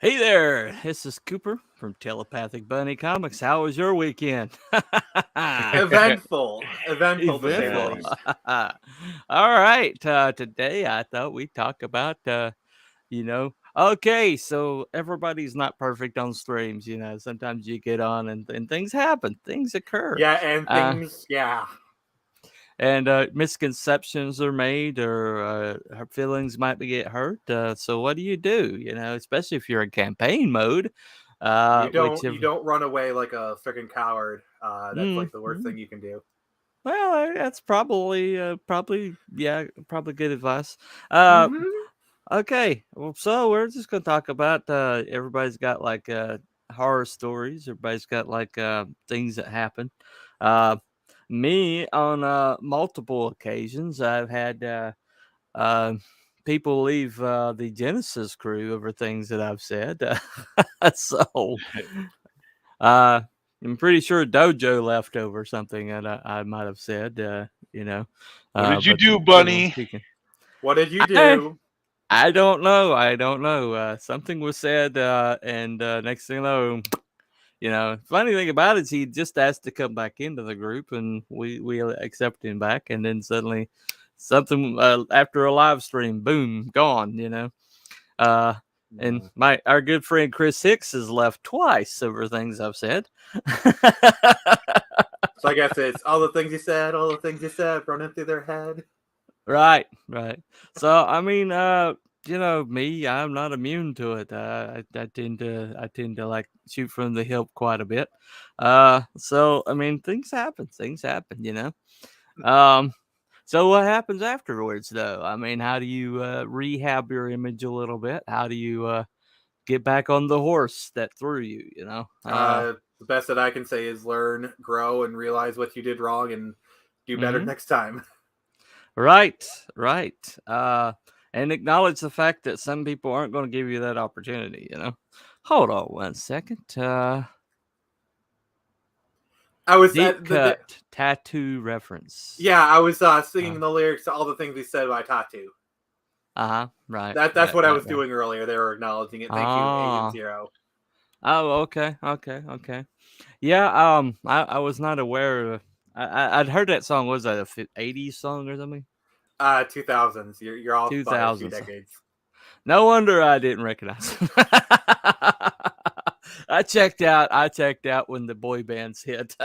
Hey there, this is Cooper from Telepathic Bunny Comics. How was your weekend? Eventful to say the Eventful. least. All right. Today I thought we'd talk about, okay, so everybody's not perfect on streams. Sometimes you get on and things happen, things occur. Yeah, and Uh, things. Yeah, and misconceptions are made, or her feelings might be get hurt. So what do? Especially if you're in campaign mode, you which don't if you don't run away like a freaking coward. That's like the worst mm, thing you can do. well, that's probably good advice. Uh, Mm-hmm. okay, well, so we're just gonna talk about. Everybody's got like horror stories. Everybody's got like things that happen. Uh, Me on multiple occasions, I've had uh, people leave the Genesis crew over things that I've said. So uh, I'm pretty sure Dojo left over something that I might have said. What did you But do, generally Bunny? speaking, What did you I do? I don't know. I don't know. Something was said, and next thing you know. Funny thing about it is he just asked to come back into the group, and we accepted him back, and then suddenly something after a live stream, boom, gone. Uh, and our good friend Chris Hicks has left twice over things I've said. So I guess it's all the things you said running through their head. Right, right. So I mean, me, I'm not immune to it. I tend to like shoot from the hip quite a bit. So I mean, things happen. Things happen. Um, so what happens afterwards, though? I mean, how do you rehab your image a little bit? How do you get back on the horse that threw you? The best that I can say is learn, grow, and realize what you did wrong and do better Mhm. next time. Right, right. And acknowledge the fact that some people. Aren't going to give you that opportunity. Hold on one second. I was Deep the cut tattoo reference. Yeah, I was Uh singing the lyrics to all the things we said by Tatu. huh. Right, That's right, what I right, was right. doing earlier. They were acknowledging it. Thank you, Agent Ah. Zero. Oh, okay, okay, okay. Yeah. I was not aware of. I'd heard that song. Was that a '80s song or something? 2000s. You're off Two by a few thousands. decades. No wonder I didn't recognize him. I checked out. I checked out when the boy bands hit.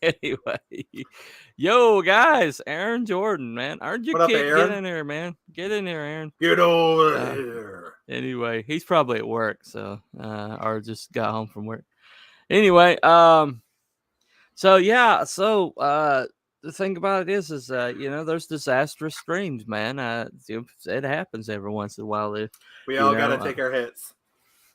Anyway, yo guys, Aaron Jordan, man, aren't you What up, kid? Get Aaron? in there, man. Get in there, Aaron. Get over Uh, here. anyway, he's probably at work, so or just got home from work. Anyway, so yeah, the thing about it is there's disastrous streams, man. It happens every once in a while. We You all know, gotta uh, take our hits.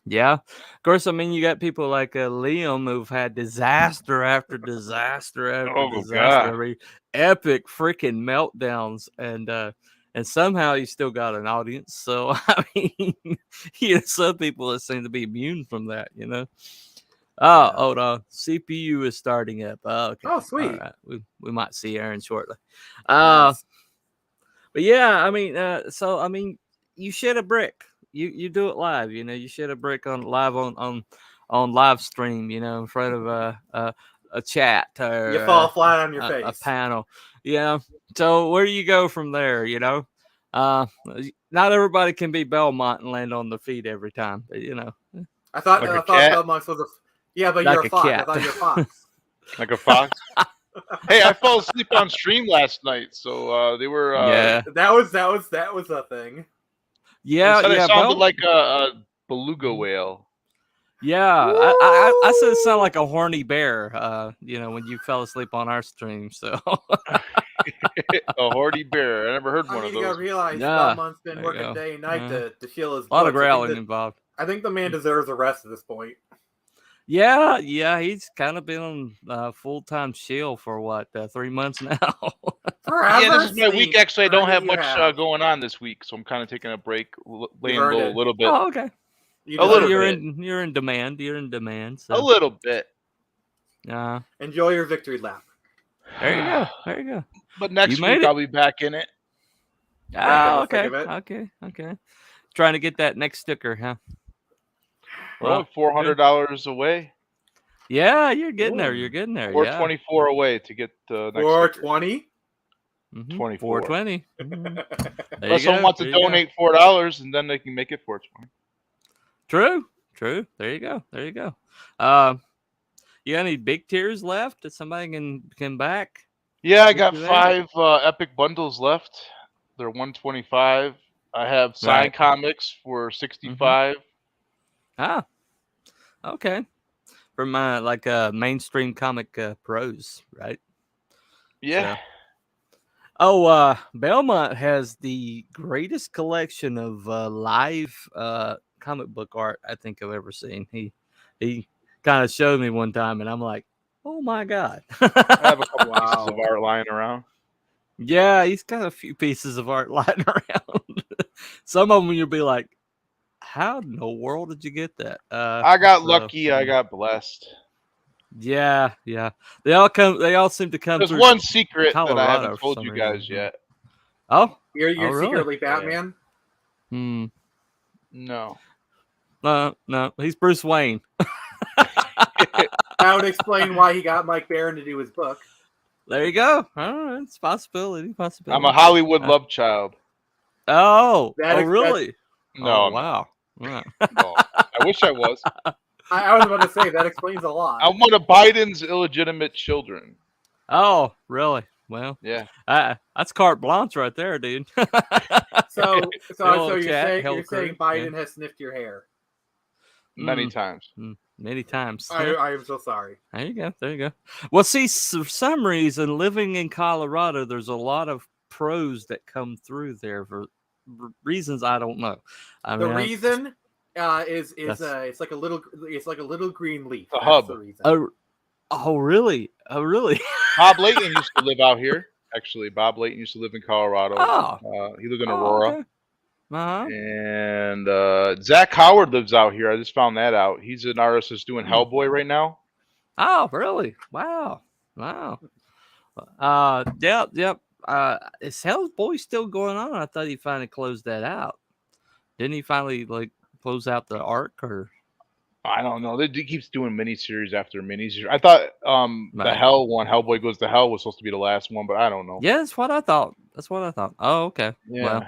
Yeah, of course. I mean, you got people like Liam who've had disaster after disaster after Oh disaster. God. I mean, epic freaking meltdowns, and somehow you still got an audience. So I mean, some people that seem to be immune from that. Oh, Yeah. hold on, CPU is starting up. Okay, Oh, all sweet. right, we might see Aaron shortly. Uh, Nice. but yeah, I mean, you shit a brick. You do it live. You shit a brick on live on live stream. In front of a chat You or fall flat on your a face. panel. So where do you go from there? Uh, Not everybody can be Belmont and land on their feet every time. But, Like a I thought cat? Belmonts was a. Yeah, but you're like a a fox. I cat. thought you're a fox. Like a fox? Hey, I fell asleep on stream last night, so they were Yeah, that was a thing. they yeah, said I yeah. sounded like a beluga whale. Yeah, I said it sounded like a horny bear. When you fell asleep on our stream. So A horny bear. I never heard I one mean, of you gotta those. realize yeah, Belmont's been there you working go. day and night to heal his A lot of wounds. growling involved. I think the man deserves a rest at this point. Yeah, yeah, he's kind of been on full time shield for what 3 months now. Yeah, this Forever is my week. sleep. Actually, I don't Ernie, have you much have. going on this week, so I'm kind of taking a break, You've laying earned low a it. little bit. Oh, okay. You A Well, little deserve you're it. bit. in demand. You're in demand. A So little bit. Enjoy your victory lap. there you go. There you go. But You next made week it. I'll be back in it. Back in Oh, the thick okay, of it. okay, okay. trying to get that next sticker, huh? We're Well, only good. $400 away. Yeah, you're getting there. Ooh. You're getting there. Yeah. 424 away to get the next sticker. 420. 24. 420. There you Unless someone go. wants to There you go. donate $4, and then they can make it 420. True. True. There you go. There you go. You got any big tiers left that somebody can back? Yeah, I Get got you there? 5 epic bundles left. They're 125. I have signed Right. comics for 65. Ah, okay. From like mainstream comic pros, right? Yeah. So. Belmont has the greatest collection of live comic book art I think I've ever seen. He kind of showed me one time, and I'm like, oh my god. I have a couple pieces Wow. of art lying around. Yeah, he's got a few pieces of art lying around. Some of them you'll be like, how in the world did you get that? I got lucky. I got blessed. Yeah, yeah. They all seem to come There's through one secret that I Colorado haven't for told some you reason. guys yet. Oh, You're really? secretly Batman. Hmm. No. No, he's Bruce Wayne. That would explain why he got Mike Barron to do his book. There you go. All right, it's possibility. I'm a Hollywood love child. Oh, That really? No, Oh, I'm not. wow. Wow. No. I wish I was. I was about to say that explains a lot. I'm one of Biden's illegitimate children. Oh, really? Well, Yeah. that's carte blanche right there, dude. So Hello, you're chat. saying Hello, you're saying crew. Biden has sniffed your hair. Many times. Many times. I am so sorry. There you go. There you go. Well, see, for some reason, living in Colorado, there's a lot of pros that come through there for reasons I don't know. I The mean, reason is That's- it's like a little green leaf. The That's hub. the reason. Oh, really? Oh, really? Bob Layton used to live out here. Actually, Bob Layton used to live in Colorado. Oh. He lived in Aurora. Okay. Uh-huh. And Zach Howard lives out here. I just found that out. He's an artist that's doing Hellboy right now. Oh, really? Wow. Yep. Is Hellboy still going on? I thought he finally closed that out. Didn't he finally like close out the arc or? I don't know. He keeps doing miniseries after miniseries. I thought the Right. Hell one, Hellboy Goes to Hell, was supposed to be the last one, but I don't know. Yeah, that's what I thought. Oh, okay. Yeah. Well,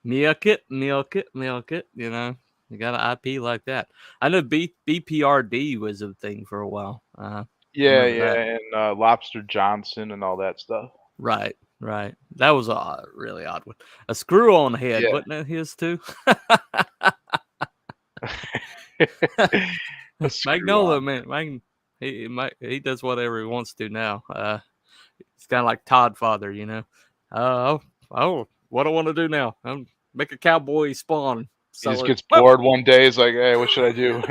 milk it. You know, you got an IP like that. I know BPRD was a thing for a while. Yeah, remember that. and Lobster Johnson and all that stuff. Right. That was a really odd one. A screw on head, Yeah. wasn't it his too? Magnolia, man, he does whatever he wants to now. It's kind of like Todd Father, you know. What I want to do now? Make a cowboy spawn. He just gets bored one day. He's like, hey, what should I do?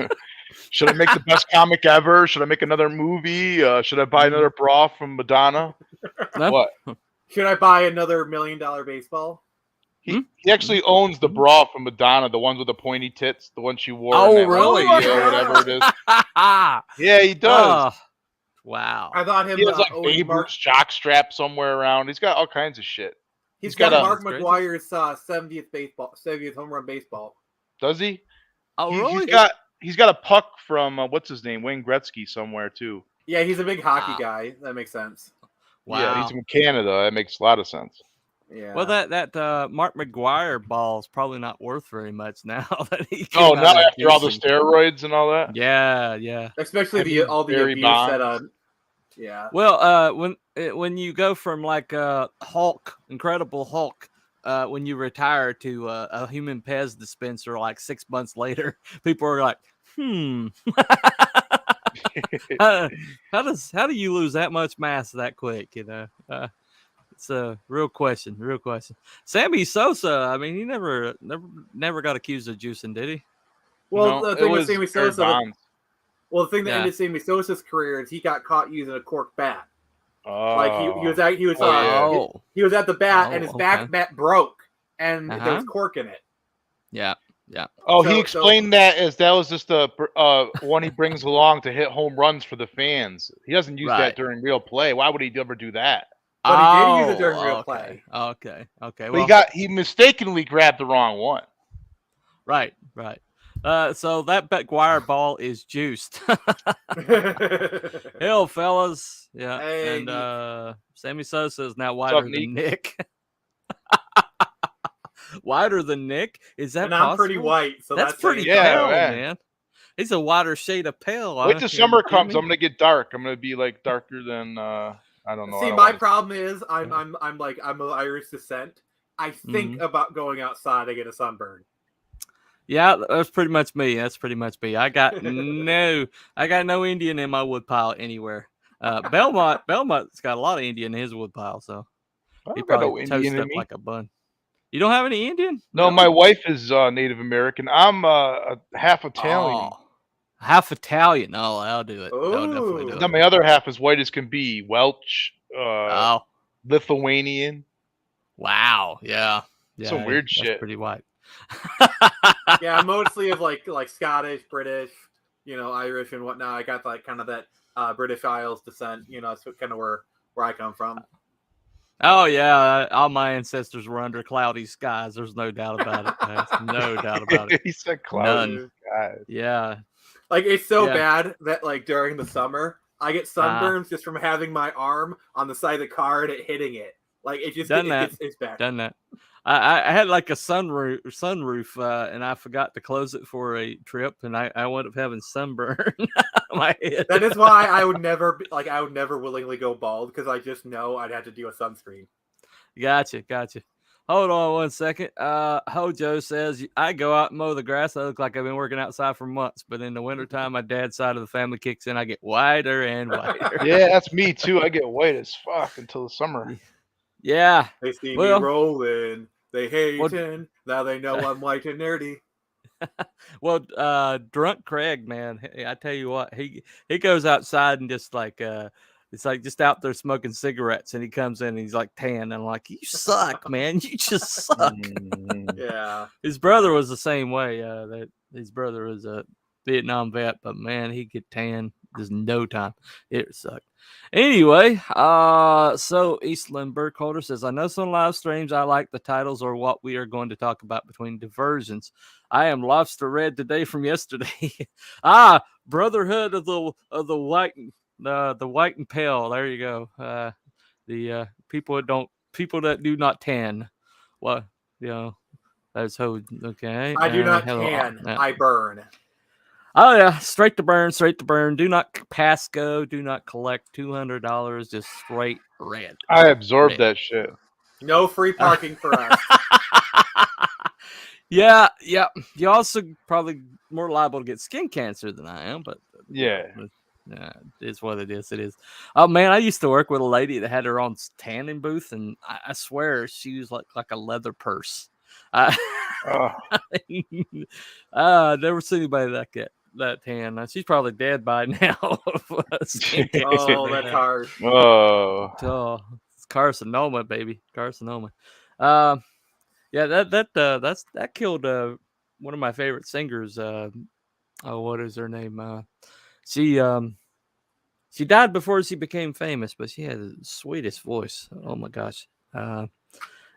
Should I make the best comic ever? Should I make another movie? Should I buy another bra from Madonna? No? What? Should I buy another $1 million baseball? He actually owns the bra from Madonna, the ones with the pointy tits, the one she wore. Oh, in that really? video, whatever it is. Yeah, he does. Wow. I thought him. He has like owning Babe Mark. Ruth's jock strap somewhere around. He's got all kinds of shit. He's got got a- Mark That's crazy. McGuire's 70th home run baseball. Does he? Oh, really? He's got a puck from what's his name, Wayne Gretzky, somewhere too. Yeah, he's a big hockey Wow. guy. That makes sense. Wow. Yeah, he's from Canada. That makes a lot of sense. Yeah. Well, that Mark McGuire ball is probably not worth very much now that he. Oh, came now out of after all the prison. steroids and all that. Yeah. especially all the Barry abuse Bonds. that yeah. Well, when you go from like Hulk, Incredible Hulk, when you retire to a human Pez dispenser like 6 months later, people are like, how do you lose that much mass that quick? You know, it's a real question. Sammy Sosa, I mean, he never got accused of juicing, did he? Well, No, the thing it with was Sammy Barry Sosa, Bonds. well, the thing that Yeah. ended Sammy Sosa's career is he got caught using a cork bat. Oh. Like he was yeah. he was at the bat and his okay. back bat broke and there was Uh-huh. cork in it. Yeah. Oh, So- he explained that as that was just a one he brings along to hit home runs for the fans. He doesn't use Right. that during real play. Why would he ever do that? But he did use it during real okay. play. Okay. But Well, he mistakenly grabbed the wrong one. Right. So that McGuire ball is juiced. Hell, fellas. Yeah. Hey, And Sammy Sosa is now What's up, wider than Neek? Nick. Wider than Nick? Is that and I'm pretty possible? white, so That's that's pretty saying Yeah, pale, something. man. man. He's a wider shade of pale. Wait till Are summer you kidding comes. me? I'm gonna get dark. I'm gonna be like darker than I don't know. I See, don't my want problem is I'm of Irish descent. I think Mhm. about going outside to get a sunburn. Yeah, that's pretty much me. I got no Indian in my woodpile anywhere. Belmont's got a lot of Indian in his woodpile, so I he don't got probably no Indian toast in up me. like a bun. You don't have any Indian? No, Really? my wife is Native American. I'm half Italian. Oh, half Italian. Oh, I'll do it. I'll definitely do Ooh. it. Then my other half is white as can be. Welsh, Oh, Lithuanian, wow. Yeah. some Yeah, weird that's shit. pretty white. Yeah, mostly of like Scottish, British, Irish and whatnot. I got like kind of that British Isles descent. That's kind of where I come from. Oh yeah, all my ancestors were under cloudy skies. There's no doubt about it. There's no doubt about it. He said cloudy None. skies. Yeah. Like it's so Yeah. bad that like during the summer I get sunburns just from having my arm on the side of the car and it hitting it. Like it just it's bad. Done that. I had like a sunroof, and I forgot to close it for a trip, and I wound up having sunburn on my head. That is why I would never willingly go bald because I just know I'd have to do a sunscreen. Gotcha. Hold on one second. Hojo says, I go out and mow the grass. I look like I've been working outside for months, but in the wintertime, my dad's side of the family kicks in. I get whiter and whiter. Yeah, that's me too. I get white as fuck until the summer. Yeah. They see me Well, rolling, they hating. Well- Now they know I'm white and nerdy. well, drunk Craig, man, I tell you what, he goes outside and just like it's like just out there smoking cigarettes, and he comes in and he's like tan, and I'm like, you suck, man, you just suck. Mhm. Yeah. His brother was the same way. That his brother was a Vietnam vet, but man, he could tan just no time. It sucked. Anyway, so Eastland Burkholder says, I know some live streams I like the titles or what we are going to talk about between diversions. I am lobster red today from yesterday. Brotherhood of the white the white and pale. There you go. The people that do not tan. Well, that's how. Okay. I do not hello, tan. I burn. Oh yeah, straight to burn. Do not pass go. Do not collect $200. Just straight red. I absorbed Red. that shit. No free parking for us. Yeah. You're also probably more liable to get skin cancer than I am, but Yeah. it's what it is. It is. Oh man, I used to work with a lady that had her own tanning booth, and I swear she was like a leather purse. Oh, Never seen anybody like that tan. She's probably dead by now. Skin cancer. Oh, that's harsh. oh. Oh, it's carcinoma, baby, carcinoma. Yeah, that killed one of my favorite singers. What is her name? She died before she became famous, but she had the sweetest voice. Oh my gosh.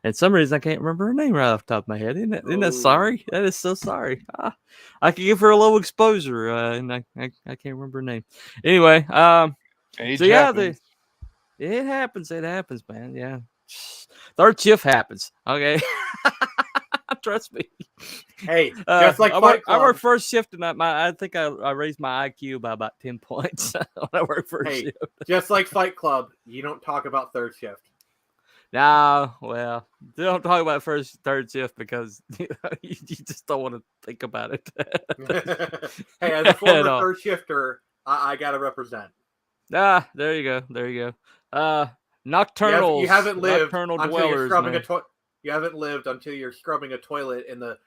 And some reason I can't remember her name right off the top of my head. Isn't that sorry? That is so sorry. I could give her a little exposure, and I can't remember her name. Anyway, Age so yeah, happens. it happens. It happens, man. Yeah, third shift happens. Okay, trust me. Hey, just like I Fight Club. work first shift, and I think I raised my IQ by about 10 points when I work first Hey, shift. just like Fight Club, you don't talk about third shift. No, well, don't talk about third shift because you just don't want to think about it. Hey, as a former At all. third shifter, I gotta represent. There you go. Nocturnals. You haven't lived nocturnal until dwellers, you're scrubbing man. You haven't lived until you're scrubbing a toilet in the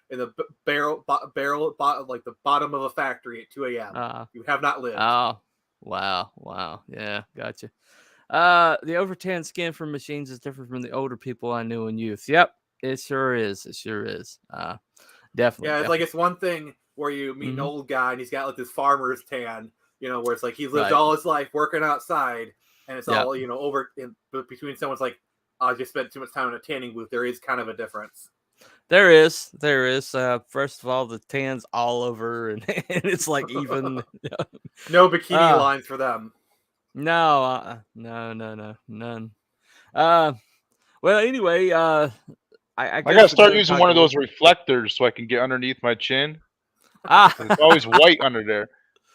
barrel like the bottom of a factory at 2 a.m. You have not lived. Oh, wow. Yeah, gotcha. The over tan skin from machines is different from the older people I knew in youth. Yep, it sure is. Definitely. Yeah, it's like it's one thing where you meet an old guy and he's got like this farmer's tan, where it's like he's lived all his life working outside, and it's all over. But between someone's like, I just spent too much time in a tanning booth, there is kind of a difference. There is. First of all, the tan's all over, and, and it's like even. No bikini Uh, lines for them. no, no, none. Uh, well, anyway, I I gotta guess we'll start go using talk one a of little. those reflectors so I can get underneath my chin. Ah, 'Cause it's always white under there.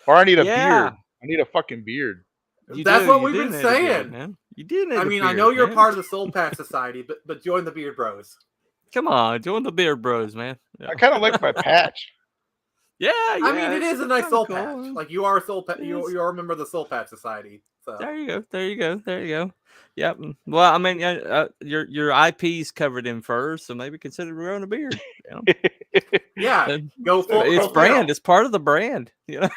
Or I need a beard. yeah, I need a fucking beard. That's what you we've do been need a beard, saying. man. You do I need a mean, I know beard, you're man. part of the Soul Patch Society, but join the Beard Bros. Come on, join the beard bros, man. I kind of like my patch. Yeah, I mean, yeah, it is a nice kind of soul cool. patch. Like you are a soul patch. It You is. are a member of the Soul Patch Society. So There you go. There you go. There you go. Yep. Well, I mean, your IP's covered in fur, so maybe consider growing a beard. You know, yeah, And go full. it's Go brand. feral. It's part of the brand. You know.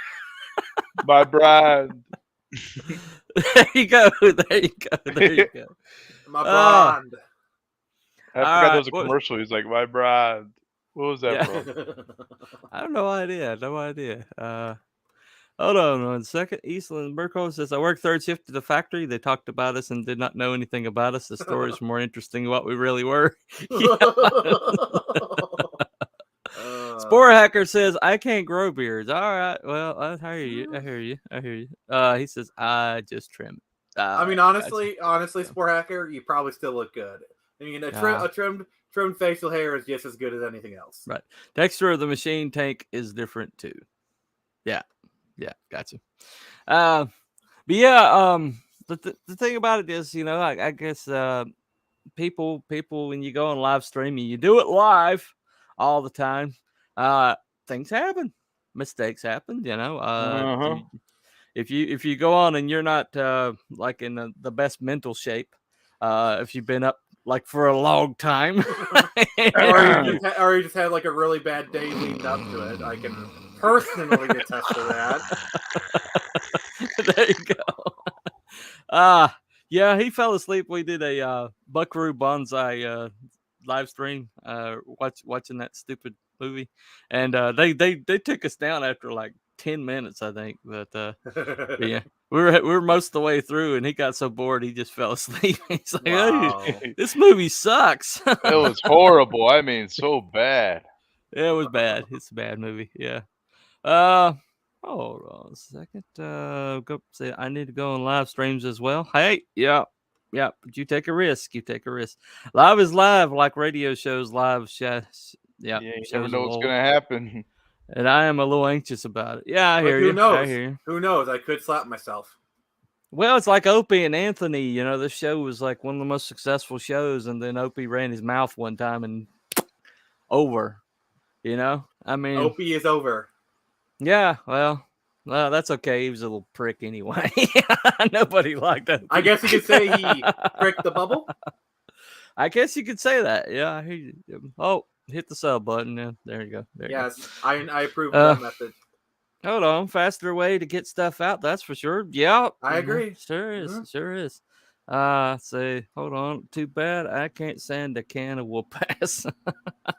My bride. There you go. There you go. There you go. My Ah, brand. I all forgot there right. was a commercial. He's like, my bride. What was that Yeah. from? I have no idea. No idea. Hold on 1 second. Eastland Burkholz says, I worked third shift at the factory. They talked about us and did not know anything about us. The stories were more interesting than what we really were. Yeah. Spore Hacker says, I can't grow beards. All right. Well, I hear you. I hear you. I hear you. He says, I just trim it. All I mean, right. Gotcha. honestly, Sport Hacker, you probably still look good. I mean, Ah, a trimmed facial hair is just as good as anything else. right. Texture of the machine tank is different too. Yeah. Yeah. Gotcha. But yeah, the thing about it is, I guess people when you go on live streaming, you do it live all the time. Things happen, mistakes happen. Uh-huh. If you go on and you're not like in the best mental shape, if you've been up like for a long time, Or you just had like a really bad day leading up to it. I can personally attest to that. there you go. Yeah, he fell asleep. We did a Buckaroo Banzai live stream, watching that stupid movie, and they took us down after like 10 minutes, I think. But yeah, we were most of the way through, and he got so bored he just fell asleep. He's like, "Hey, Wow. this movie sucks." It was horrible. I mean, so bad. Yeah, it was bad. It's a bad movie. Yeah. Uh, Hold on a second. Go say I need to go on live streams as well. Hey, yeah, yeah. But you take a risk. You take a risk. Live is live, like radio shows. Live shows. Yeah, Yeah, you never shows know of what's old. gonna happen. And I am a little anxious about it. Yeah, I But hear who you. I knows? hear you. Who knows? I could slap myself. Well, it's like Opie and Anthony. This show was like one of the most successful shows, and then Opie ran his mouth one time and over. I mean, Opie is over. yeah. Well, that's okay. He was a little prick anyway. Nobody liked that. I guess you could say he pricked the bubble. I guess you could say that. Yeah. Oh, hit the sub button. Yeah, there you go. There you Yes, go. I approve of that method. Hold on. Faster way to get stuff out. That's for sure. Yeah. I agree. Sure is. Mhm. Sure is. Say, hold on. Too bad I can't send a can of whoop ass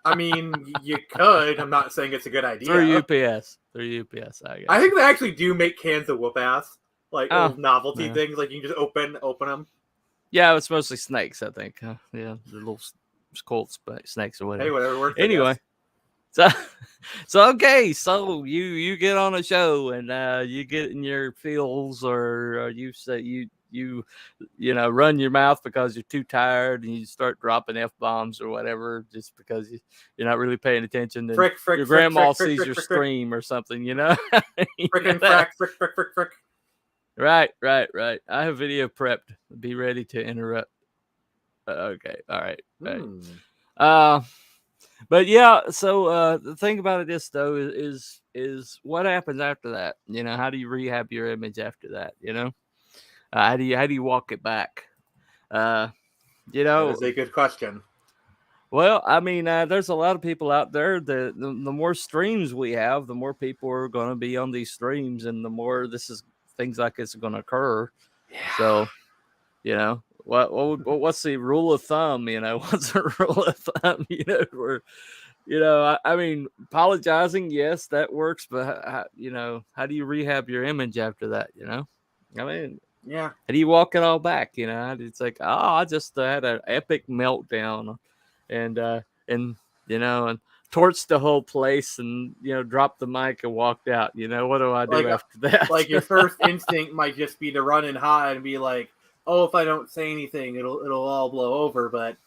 I mean, you could. I'm not saying it's a good idea. through UPS. Through UPS. I think they actually do make cans of whoop ass, like Oh, old novelty yeah. things. Like you can just open them. Yeah, it's mostly snakes, I think. Yeah, the little cold snakes or whatever. Hey, whatever works. I Anyway, guess. so okay, so you get on a show and you get in your feels, or you say run your mouth because you're too tired, and you start dropping f-bombs or whatever just because you're not really paying attention. And Frick, your grandma sees your stream or something, frickin' frack, frick. Right. I have video prepped. Be ready to interrupt. Okay, all right. But yeah, so the thing about it is though is what happens after that? How do you rehab your image after that? How do you walk it back? That is a good question. Well, I mean, there's a lot of people out there. The more streams we have, the more people are going to be on these streams, and the more things like this are going to occur. Yeah. So, what's the rule of thumb? What's the rule of thumb? I mean, apologizing, yes, that works, but how do you rehab your image after that? I mean, yeah, how do you walk it all back? It's like, I just had an epic meltdown, and and torched the whole place and, dropped the mic and walked out. What do I do Like, after that? Like your first instinct might just be to run and hide and be like, "Oh, if I don't say anything, it'll all blow over." But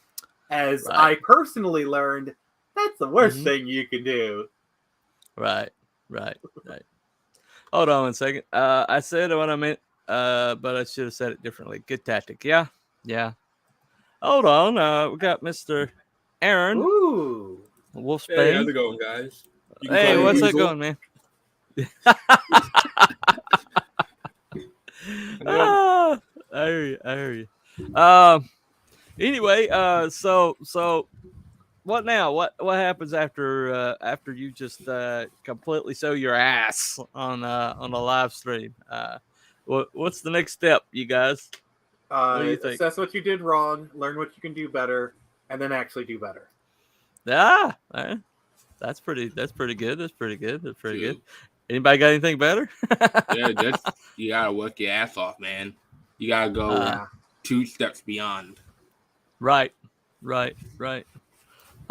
as Right. I personally learned, that's the worst Mhm. thing you can do. Right. Hold on one second. I said what I meant, but I should have said it differently. Good tactic. Yeah. Hold on. We got Mr. Aaron Ooh. Hey, how's Wolfsbane. it going, guys? You can Hey, call me what's that Weasel. going, man? Ah, I hear you. Anyway, so what now? What happens after you just completely show your ass on a live stream? What's the next step, you guys? What do you think? Assess what you did wrong, learn what you can do better, and then actually do better. That's pretty good. That's pretty good. True. Anybody got anything better? Yeah, just you gotta work your ass off, man. You gotta go Yeah. 2 steps beyond. Right.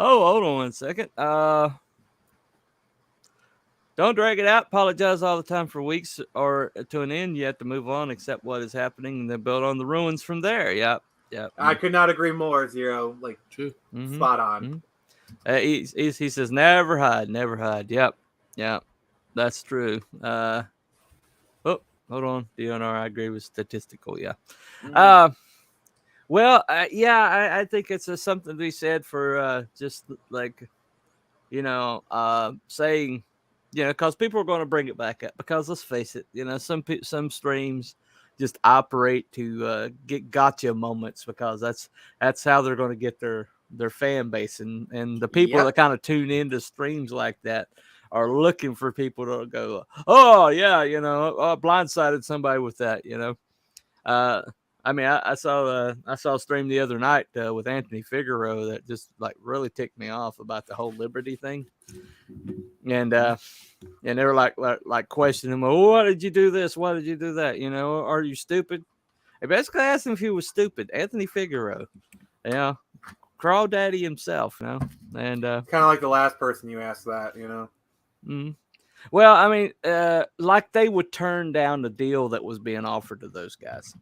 Oh, hold on one second. Don't drag it out. Apologize all the time for weeks or to an end. You have to move on, accept what is happening, and then build on the ruins from there. Yep. I could not agree more, Zero. Like, True. spot on. He says never hide. Yep. That's true. Oh, hold on. DNR, I agree with statistical. Yeah. Well, I think it's something to be said for just like, saying, because people are going to bring it back up. Because let's face it, some streams just operate to get gotcha moments because that's how they're going to get their fan base and the people that kind of tune into streams like that are looking for people to go, oh yeah, blindsided somebody with that, I mean, I saw a stream the other night with Anthony Figueroa that just like really ticked me off about the whole Liberty thing, and they were like questioning him. Oh, why did you do this? Why did you do that? Are you stupid? They basically asked him if he was stupid. Anthony Figueroa, crawdaddy himself, and Kind of like the last person you asked that, Mm-hmm. Well, I mean, like they would turn down the deal that was being offered to those guys.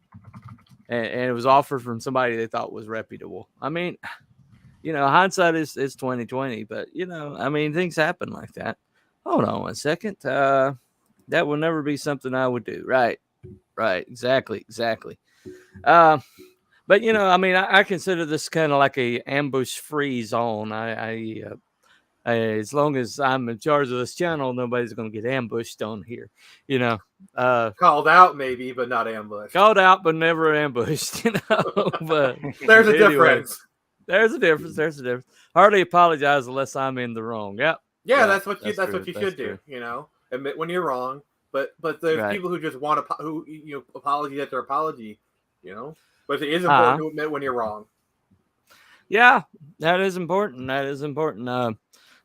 And it was offered from somebody they thought was reputable. I mean, hindsight is 2020, but I mean, things happen like that. Hold on one second. That will never be something I would do. Right. Exactly. But I mean, I consider this kind of like a ambush-free zone. As long as I'm in charge of this channel, nobody's going to get ambushed on here. Called out maybe, but not ambushed. Called out, but never ambushed. But there's a anyway, difference. There's a difference. Hardly apologize unless I'm in the wrong. Yep. Yeah, that's what you should true. do. Admit when you're wrong. But there's people who just want to apology at their apology. But it is important to admit when you're wrong. Yeah, that is important.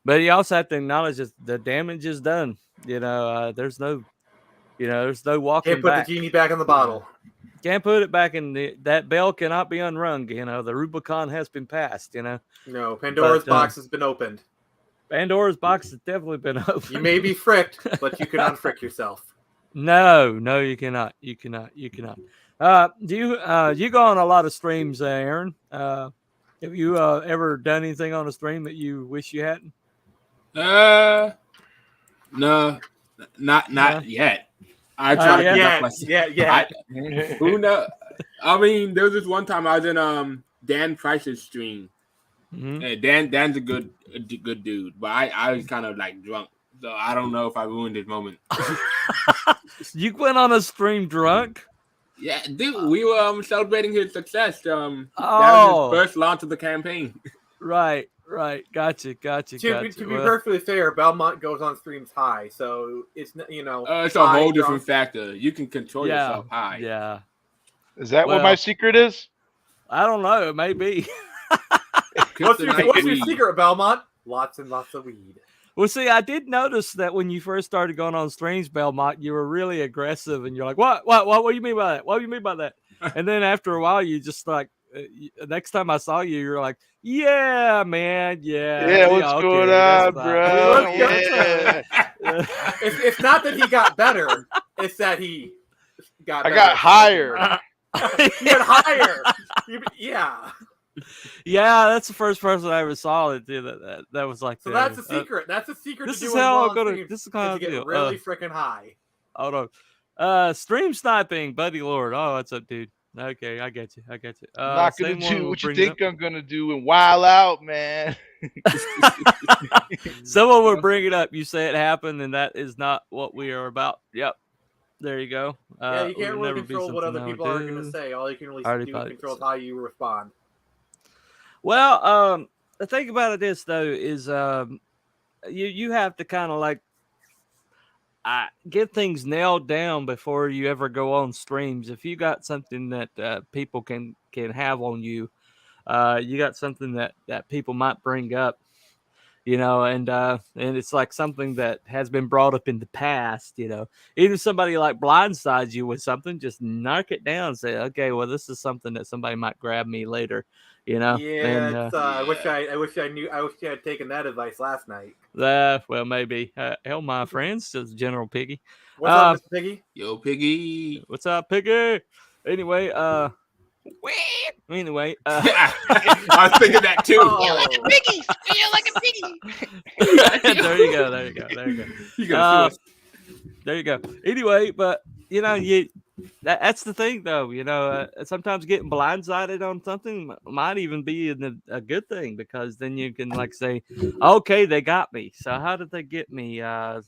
But you also have to acknowledge that the damage is done. There's no walking Can't put back. the genie back in the bottle. Can't put it back in that bell cannot be unrung. The Rubicon has been passed. No, Pandora's box has been opened. Pandora's box has definitely been opened. You may be fricked, but you can unfrick yourself. No, you cannot. You cannot. Do you go on a lot of streams, Aaron? Have you ever done anything on a stream that you wish you hadn't? No, not yet. I try to yet. Who knows? I mean, there was this one time I was in Dan Price's stream. Mm-hmm. Dan's a good dude, but I was kind of like drunk, so I don't know if I ruined his moment. You went on a stream drunk? Yeah, dude, we were celebrating his success. That was his first launch of the campaign. Right. Gotcha. To be perfectly fair, Belmont goes on streams high, so it's it's a whole different factor. You can control yourself high. Yeah. Is that what my secret is? I don't know. It may be. What's your secret, Belmont? Lots and lots of weed. Well, see, I did notice that when you first started going on streams, Belmont, you were really aggressive, and you're like, "What do you mean by that? What do you mean by that?" And then after a while, you just like next time I saw you, you're like, yeah, man, Yeah, what's going that's on, fine. bro? Yeah, Yeah. It's not that he got better; it's that he got. I better got at higher. He got higher. Yeah. Yeah, that's the first person I ever saw that was like So that. that's a secret. That's a secret This to is doing how well I'm on gonna. stream. This is Is how to I get do. really freaking high. Hold on. Stream sniping, buddy Lord. Oh, what's up, dude? Okay, I get you. I'm not gonna Same one. do We'll what you bring it up. think I'm gonna do and wild out, man. Someone would bring it up. You say it happened, and that is not what we are about. Yep. There you go. Yeah, you It can't would really never be control what something other I would people are going to do. say. All you can really I already do thought control it. is how you respond. Well, the thing about it is though is you have to kind of like get things nailed down before you ever go on streams. If you got something that people can have on you, you got something that people might bring up, and it's like something that has been brought up in the past. Even somebody like blindsides you with something, just knock it down and say, okay, well, this is something that somebody might grab me later. Yeah, And it's, I wish I had taken that advice last night. well, maybe hell, my friends, just General Piggy. What's up, Mr. Piggy? Yo, Piggy. What's up, Piggy? Anyway, Anyway, I was thinking that too. Oh. Feel like a piggy. there you go. You gonna sue us. There you go. Anyway, but that's the thing, though. Sometimes getting blindsided on something might even be a good thing, because then you can like say, okay, they got me. So how did they get me? How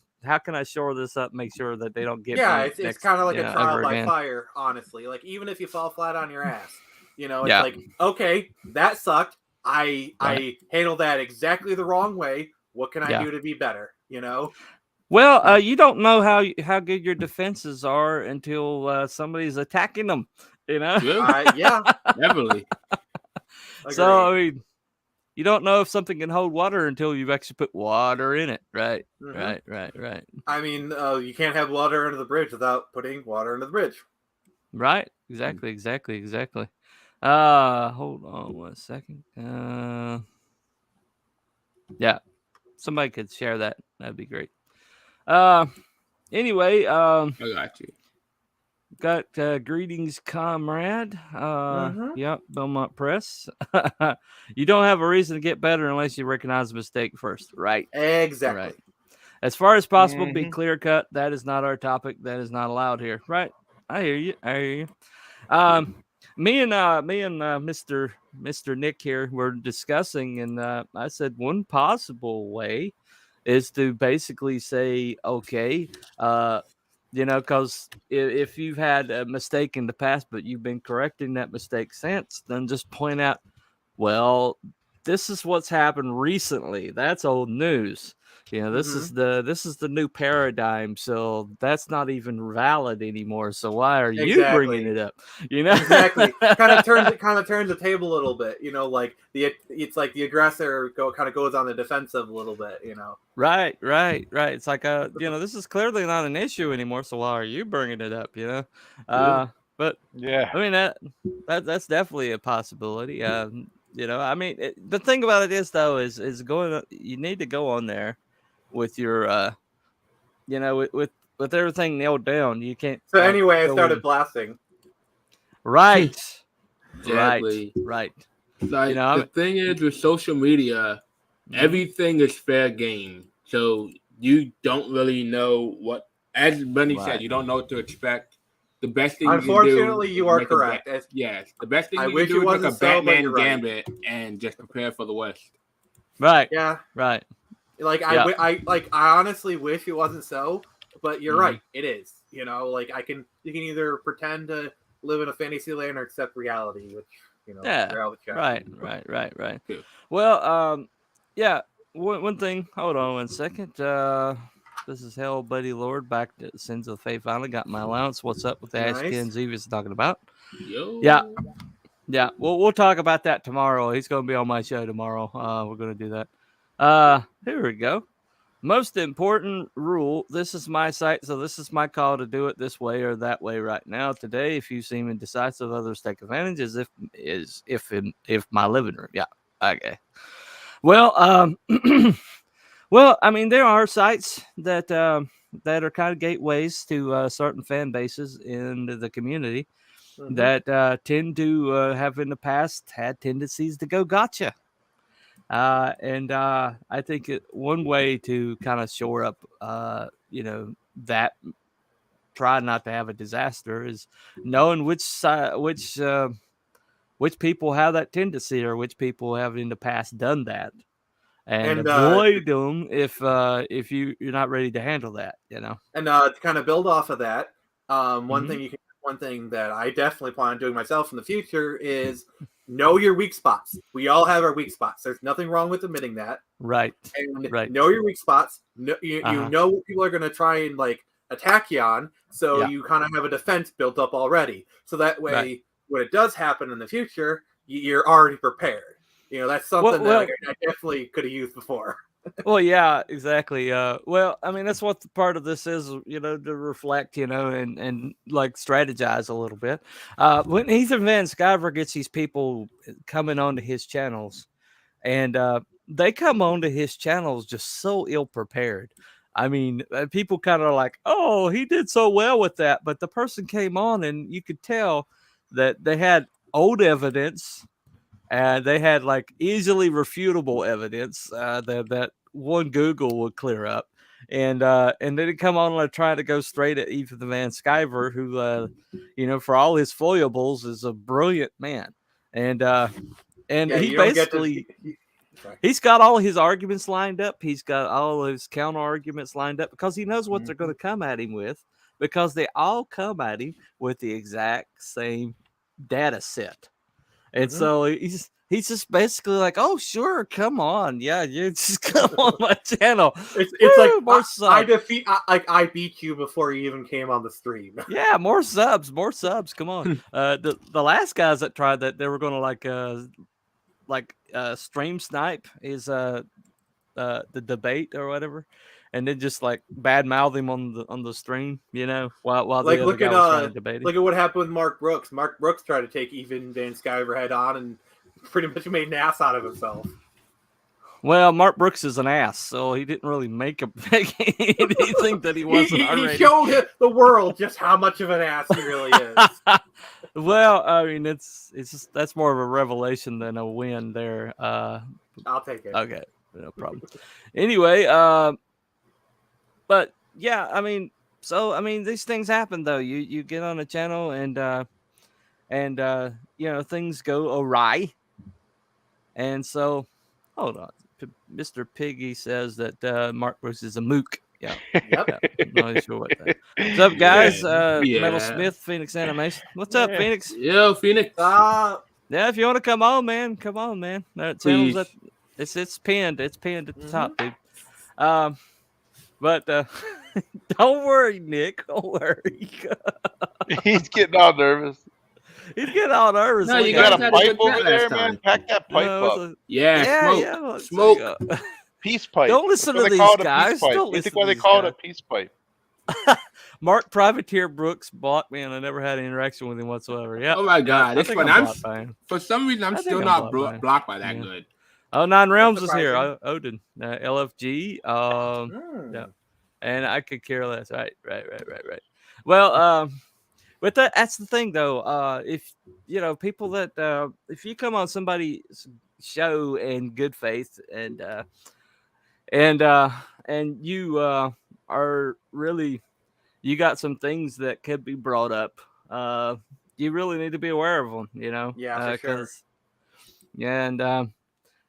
can I shore this up? Make sure that they don't get me. Yeah, it's kind of like a trial by again. fire, honestly. Like, even if you fall flat on your ass, it's Yeah. like, okay, that sucked. I handled that exactly the wrong way. What can I do to be better? Well, you don't know how good your defenses are until somebody's attacking them. Yeah, Definitely. So I mean, you don't know if something can hold water until you've actually put water in it. Right. Mhm. Right. I mean, you can't have water under the bridge without putting water under the bridge. Right. Exactly. Hold on 1 second. Yeah. Somebody could share that. That'd be great. Anyway, I got you. got greetings, comrade. Yep, Belmont Press. You don't have a reason to get better unless you recognize the mistake first. Right. Exactly. Right. As far as possible, be clear cut. That is not our topic. That is not allowed here. Right. I hear you. Me and Mr. Nick here were discussing, and I said one possible way is to basically say, okay, because if you've had a mistake in the past, but you've been correcting that mistake since, then just point out, well, this is what's happened recently. That's old news. This is the new paradigm. So that's not even valid anymore. So why are you bringing it up? Exactly. kind of turns the table a little bit. Like it's like the aggressor kind of goes on the defensive a little bit. Right. It's like this is clearly not an issue anymore. So why are you bringing it up? But yeah, I mean that's definitely a possibility. I mean, the thing about it is though is going. You need to go on there with your with everything nailed down. You can't. So anyway, I started blasting. Right. Exactly. Right. Like the thing is with social media, everything is fair game. So you don't really know what, as Bunny said, you don't know what to expect. The best thing unfortunately, you are correct. Yes, the best thing I you wish can do it is like a wasn't so, but Batman you're right. gambit and just prepare for the worst. Right. Yeah. Right. Like I honestly wish it wasn't so, but you're right. It is. Like you can either pretend to live in a fantasy land or accept reality, which Right. Yeah. Well, yeah. One thing. Hold on 1 second. This is Hell, Buddy Lord, back to Sins of Faith. Finally got my allowance. What's up with the Ash Ken Zevis talking about? Yo. Yeah. We'll talk about that tomorrow. He's going to be on my show tomorrow. We're going to do that. Here we go. most important rule. This is my site, so this is my call to do it this way or that way right now. Today, if you seem indecisive, others take advantage. If my living room, yeah, okay. Well, well, I mean, there are sites that are kind of gateways to certain fan bases in the community that tend to have in the past had tendencies to go gotcha. And I think one way to kind of shore up, that try not to have a disaster is knowing which side, which people have that tendency or which people have in the past done that, and And avoid them if you're not ready to handle that. And to kind of build off of that, Mhm. one thing that I definitely plan on doing myself in the future is know your weak spots. We all have our weak spots. There's nothing wrong with admitting that. Right. And Right. know your weak spots. You Uh-huh. know what people are going to try and like attack you on, so Yeah. you kind of have a defense built up already. So that way, Right. when it does happen in the future, you're already prepared. That's Well, something that well, like, I definitely could have used before. well, yeah, exactly. Well, I mean, that's what the part of this is, to reflect, and like strategize a little bit. When Ethan Van Sciver gets these people coming onto his channels, and they come onto his channels just so ill prepared. I mean, people kind of like, oh, he did so well with that, but the person came on, and you could tell that they had old evidence and they had like easily refutable evidence that one Google would clear up, and then it come on and try to go straight at Ethan the Van Sciver, who for all his foibles is a brilliant man, and Yeah, he you don't get to. basically Sorry. he's got all his arguments lined up. He's got all his counter arguments lined up because he knows what they're going to come at him with, because they all come at him with the exact same data set. And so he's just basically like, oh sure, come on, yeah, you just come on my channel. It's like More I beat you before you even came on the stream. Yeah, more subs. Come on. The last guys that tried that, they were gonna stream snipe is the debate or whatever, and then just like bad mouth him on the stream, while Like the other guy was trying to debate him. look at what happened with Mark Brooks. Mark Brooks tried to take Ethan Van Sciver head on and pretty much made an ass out of himself. Well, Mark Brooks is an ass, so he didn't really make anything that he wasn't already. He showed the world just how much of an ass he really is. Well, I mean, it's just that's more of a revelation than a win there. I'll take it. Okay, no problem. Anyway, but yeah, I mean, these things happen though. You get on a channel and things go awry, and so hold on. Mr. Piggy says that Mark Brooks is a mook. Yeah. Yep. Not sure what that. What's up, guys? Yeah. Metal Smith, Phoenix Animation. What's up, Phoenix? Yo, Phoenix. Uh, Yeah, if you want to come on, man, come on, man. That channel's it's pinned. It's pinned at the top, dude. But don't worry, Nick. Don't worry. He's getting all nervous. He's getting all nervous. No, Look You guys at got a him. had a pipe good over chat there, last man? time. Pack that pipe No, up. it's a- Yeah, look, smoke. there you go. Peace pipe. Don't listen That's to why they call these it a peace guys. pipe. Don't You listen think to why they these call guys. it a peace pipe? Mark Privateer Brooks blocked me, and I never had any interaction with him whatsoever. Yeah. Oh my God, I it's think fun. I'm blocked by him. For some reason, I'm I still think I'm not blocked by him. blocked by that Yeah. good. Oh, Nine Realms is surprising. here. Odin, LFG. Yeah. And I could care less. Right. Well, but that's the thing, though. If people that if you come on somebody's show in good faith and you are really, you got some things that could be brought up. You really need to be aware of them. Yeah, for sure. 'cause- yeah,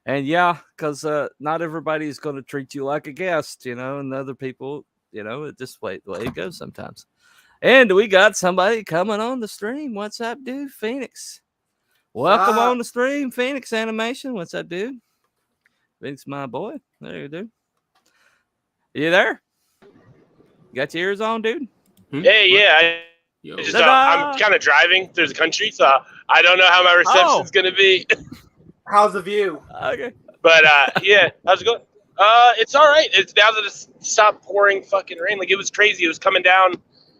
and yeah, because not everybody is going to treat you like a guest, and other people, it's just the way it goes sometimes. And we got somebody coming on the stream. What's up, dude? Phoenix. Welcome on the stream, Phoenix Animation. What's up, dude? Phoenix, my boy. There you do. You there? Got your ears on, dude? Hey, yeah. Yo. I'm kind of driving through the country, so I don't know how my reception's going to be. How's the view? Okay. But yeah, how's it going? It's all right. It's now that it's stopped pouring fucking rain. Like, it was crazy. It was coming down.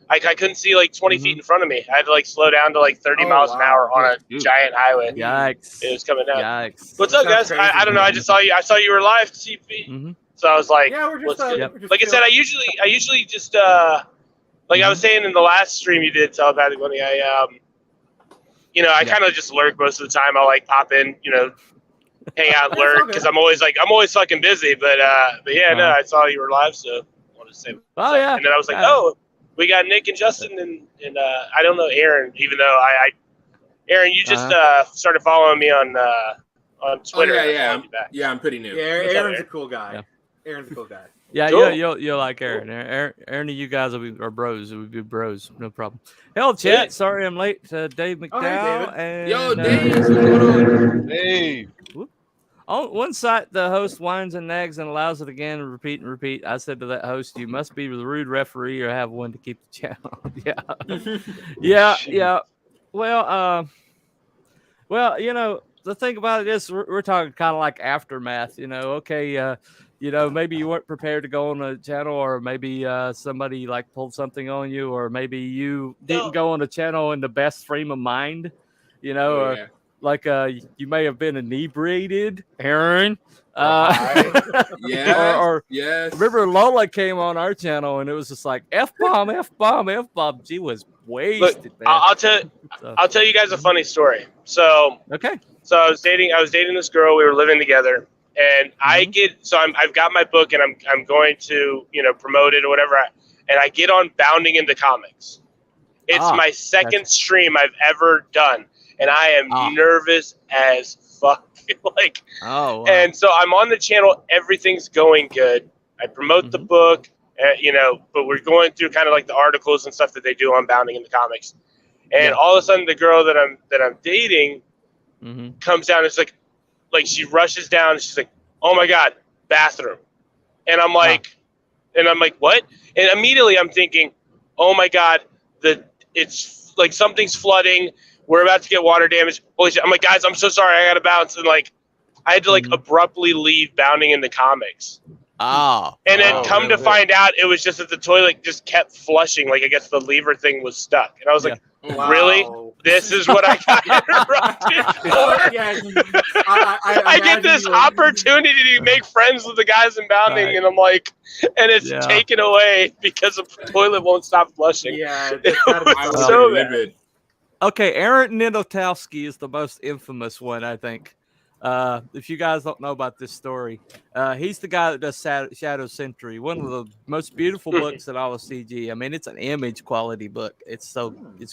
I couldn't see like 20 feet in front of me. I had to like slow down to like 30 miles an hour on a Dude. giant highway. Yikes! It was coming down. Yikes! What's up, Sounds guys? I crazy. don't know. I just saw you. I saw you were live, CP. Mhm. So I was like, Yeah, we're just, what's good? we're just Like I said, I usually just like I was saying in the last stream you did, telepathic money. I I kind of just lurk most of the time. I'll like pop in, hang out, and lurk because I'm always fucking busy. But yeah, no, I saw you were live, so I wanted to say. Oh yeah. And then I was like, Yeah. oh, we got Nick and Justin and I don't know Aaron, even though Aaron, you just started following me on Twitter. Oh, and I yeah. followed you back. Yeah, I'm pretty new. Yeah, What's up, Aaron's a Aaron? cool guy. Yeah. Aaron's a cool guy. Yeah, Cool. you'll like Aaron. Aaron and you guys are bros. It would be bros, no problem. Hell, chat. Sorry I'm late. Dave McDowell. Oh, hey, David. And, Yo, Dave, what's going on? Hey, on one site, the host whines and nags and allows it again and repeat. I said to that host, "You must be the rude referee or have one to keep the channel." Yeah. Well, the thing about it is we're talking kind of like aftermath. Okay, maybe you weren't prepared to go on a channel, or maybe somebody like pulled something on you, or maybe you didn't go on a channel in the best frame of mind, or like you may have been inebriated, Aaron. Yes. or yes. remember Lola came on our channel and it was just like F-bomb. She was wasted. Look, man. I'll tell you guys a funny story. So Okay. I was dating this girl. We were living together, and I've got my book, and I'm going to promote it or whatever. And I get on Bounding into Comics. It's my second stream I've ever done, and I am nervous as fuck. Like, wow. And so I'm on the channel. Everything's going good. I promote the book, but we're going through kind of like the articles and stuff that they do on Bounding into Comics. And all of a sudden, the girl that I'm dating comes down. And it's like she rushes down. And she's like, "Oh my god, bathroom!" And I'm like, "What?" And immediately I'm thinking, "Oh my god, it's like something's flooding. We're about to get water damage." Holy shit! I'm like, "Guys, I'm so sorry. I gotta bounce." And like, I had to like abruptly leave Bounding into Comics. And then come to find out, it was just that the toilet just kept flushing. Like, I guess the lever thing was stuck. And I was like, really? This is what I got interrupted for? I get this opportunity to make friends with the guys in Bounding, and I'm like, and it's taken away because the toilet won't stop flushing. Yeah, it was so bad. Okay, Aaron Nidotowski is the most infamous one, I think. If you guys don't know about this story, he's the guy that does Shadow Century, one of the most beautiful books in all of CG. I mean, it's an image quality book. It's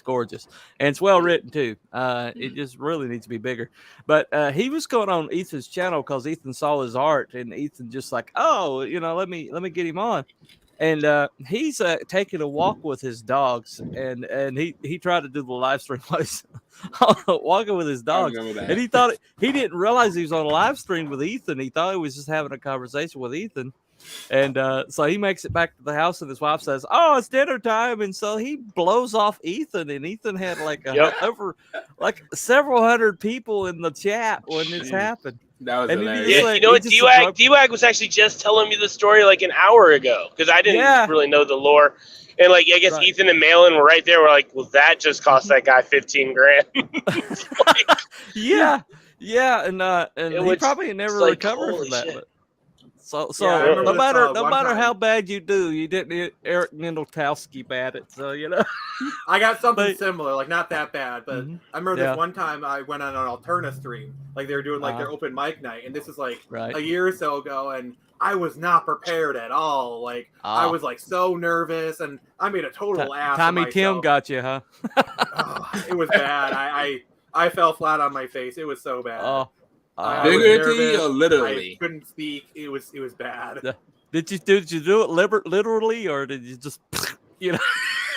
gorgeous, and it's well written too. It just really needs to be bigger. But he was going on Ethan's channel because Ethan saw his art, and Ethan just like, oh, let me get him on. And he's taking a walk with his dogs, and he tried to do the live stream walking with his dogs, and he didn't realize he was on a live stream with Ethan. He thought he was just having a conversation with Ethan, and so he makes it back to the house, and his wife says, "Oh, it's dinner time," and so he blows off Ethan, and Ethan had like over like several hundred people in the chat when this happened. That was hilarious. Yeah, you know what? D-Wag was actually just telling me the story like an hour ago because I didn't really know the lore. And like, I guess Ethan and Malin were right there. We're like, well, that just cost that guy $15,000. Like, yeah, and he probably never recovered from that. But, so no matter how bad you do, you didn't get Eric Nindletowski bad it. So I got something similar, like not that bad, but I remember this one time I went on an Alterna stream, like they were doing like their open mic night, and this was like a year or so ago, and I was not prepared at all. Like I was like so nervous, and I made a total ass. Tommy Tim got you, huh? It was bad. I fell flat on my face. It was so bad. Figuratively or literally? I couldn't speak. It was bad. Did you do it literally, or did you just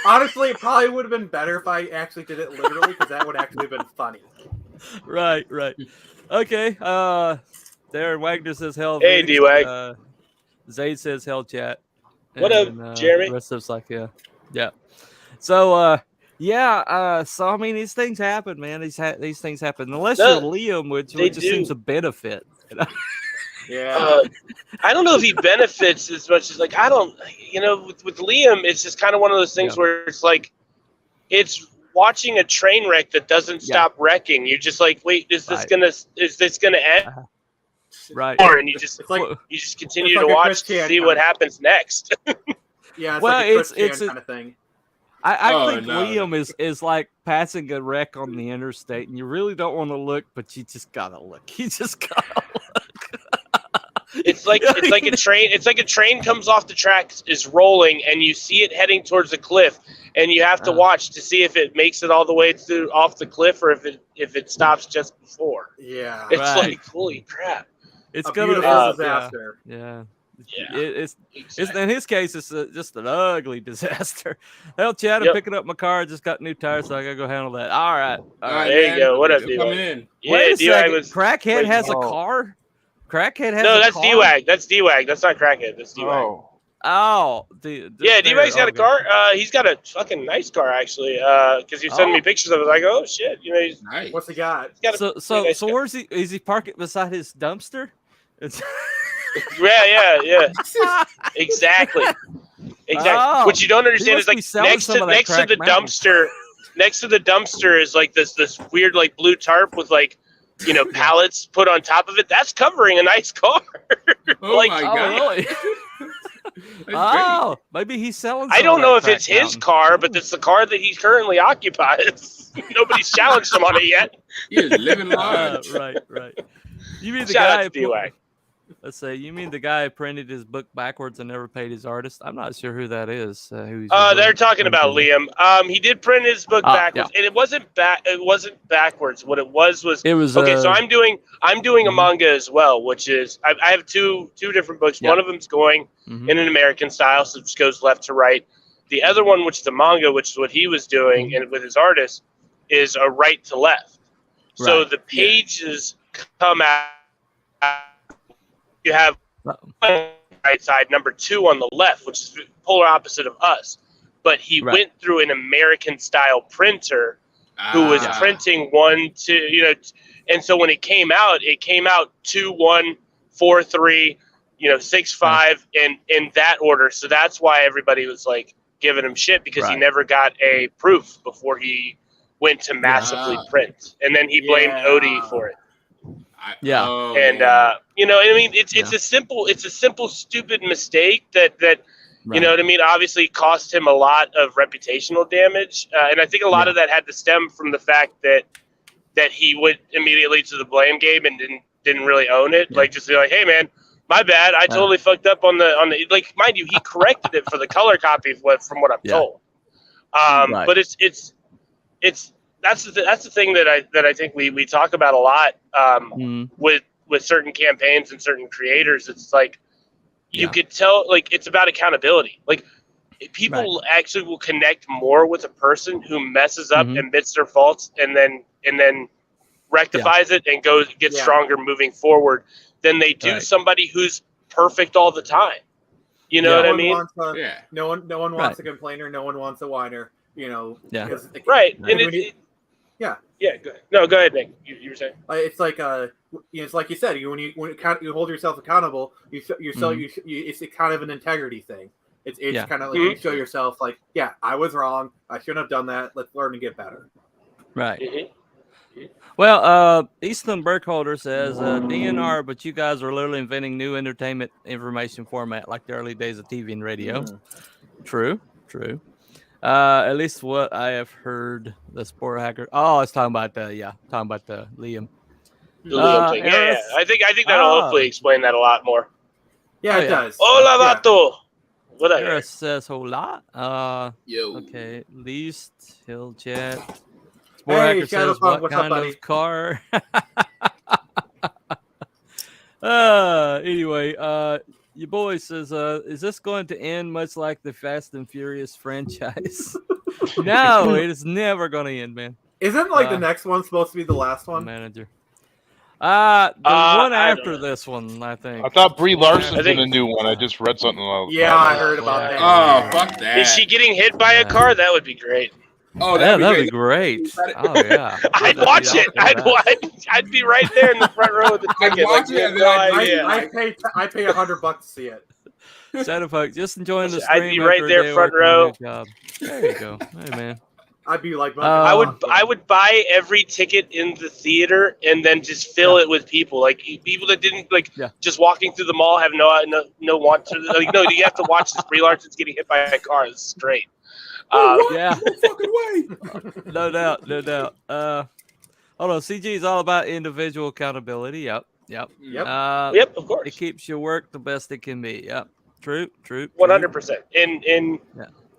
Honestly, it probably would have been better if I actually did it literally, because that would actually have been funny. Right. Okay. Darren Wagner says hell. Hey, D-Wag. Zayd says hell chat. What up, Jeremy? The rest of us like yeah. So so I mean, these things happen, man. These things happen unless you're Liam, which just seems a benefit. Yeah. I don't know if he benefits as much as like I don't. With Liam, it's just kind of one of those things where it's like it's watching a train wreck that doesn't stop wrecking. You're just like, wait, is this gonna end? Right. And you just continue to watch to see what happens next. Yeah, it's like a Chris Chan kind of thing. I think Liam is like passing a wreck on the interstate, and you really don't want to look, but you just gotta look. You just gotta look. It's like a train. It's like a train comes off the tracks, is rolling, and you see it heading towards a cliff, and you have to watch to see if it makes it all the way off the cliff, or if it stops just before. Yeah, it's like holy crap. It's gonna be a disaster. Yeah. It's in his case, it's just an ugly disaster. Hell, Chad, I'm picking up my car. I just got new tires, so I gotta go handle that. All right, there you go. What up, dude? Come in. Wait a second. Crackhead has a car. Crackhead has no, a that's car? D-Wag. That's D-Wag. That's not Crackhead. That's D-Wag. D-Wag's got a car. He's got a fucking nice car actually. Because he sent me pictures of it. Like, oh shit, he's nice. What's he got? So where's he? Is he parking beside his dumpster? Yeah. Exactly. What you don't understand is like next to the dumpster. Next to the dumpster is like this weird like blue tarp with like pallets put on top of it. That's covering a nice car. My god! Really? Maybe he's selling. I don't know if it's his car, but it's the car that he currently occupies. Nobody's challenged him on it yet. He is living large. Right. You mean the Shout guy? out to D-Wag. Let's say you mean the guy who printed his book backwards and never paid his artist. I'm not sure who that is. They're talking about Liam. He did print his book backwards, and it wasn't It wasn't backwards. What it was okay. So I'm doing a manga as well, which is I have two different books. One of them's going in an American style, so it just goes left to right. The other one, which is a manga, which is what he was doing, and with his artist, is a right to left. So the pages come out. You have right side, number 2 on the left, which is the polar opposite of us. But he went through an American style printer who was printing 1, 2, and so when it came out 2, 1, 4, 3, 6, 5, and in that order. So that's why everybody was like giving him shit because he never got a proof before he went to massively print, and then he blamed Odie for it. It's a simple stupid mistake that you know what I mean, obviously cost him a lot of reputational damage, and I think a lot of that had to stem from the fact that he went immediately to the blame game and didn't really own it, like just be like, hey man, my bad, I totally fucked up on the like, mind you, he corrected it for the color copy from what I'm told, but it's that's the thing that I think we talk about a lot with certain campaigns and certain creators. It's like you could tell, like, it's about accountability. Like, people actually will connect more with a person who messes up, admits their faults, and then rectifies it and gets stronger moving forward than they do somebody who's perfect all the time. You know what I mean? No one wants a complainer. No one wants a whiner. Right. And Yeah. Go ahead. No, go ahead, Nick. You were saying. It's like it's like you said. When you hold yourself accountable, it's kind of an integrity thing. It's kind of like you show yourself like, yeah, I was wrong. I shouldn't have done that. Let's learn to get better. Right. Well, Easton Burkholder says DNR, but you guys are literally inventing new entertainment information format like the early days of TV and radio. True. At least what I have heard, the sport hacker. Oh, I was talking about the Liam. The Liam thing. Yeah. I think that'll hopefully explain that a lot more. Yeah, it does. Hola, vato. What I hear says hola. Yo. Okay, least he'll chat. Sport hacker says what kind of car? Anyway, your boy says, is this going to end much like the Fast and Furious franchise? No, it is never going to end, man. Isn't the next one supposed to be the last one? Manager. The one after this one, I think. I thought Brie Larson's in a new one. I just read something about I heard about that. Oh, fuck that. Is she getting hit by a car? That would be great. Oh, yeah, that'd be great. Oh yeah, I'd watch it. I'd be right there in the front row with the ticket. watch it, and then I pay $100 to see it. Santa folks, just enjoying the I'd stream. be right after a there, day front working on row. your job. There you go. Hey man. I'd be like, I would buy every ticket in the theater and then just fill it with people, like people that didn't just walking through the mall have no want to. Like, no, you have to watch this. Brie Larson's getting hit by a car. This is great. Yeah. No fucking way. No doubt. Hold on. CG is all about individual accountability. Yep. Yep, of course. It keeps your work the best it can be. Yep. True. 100%.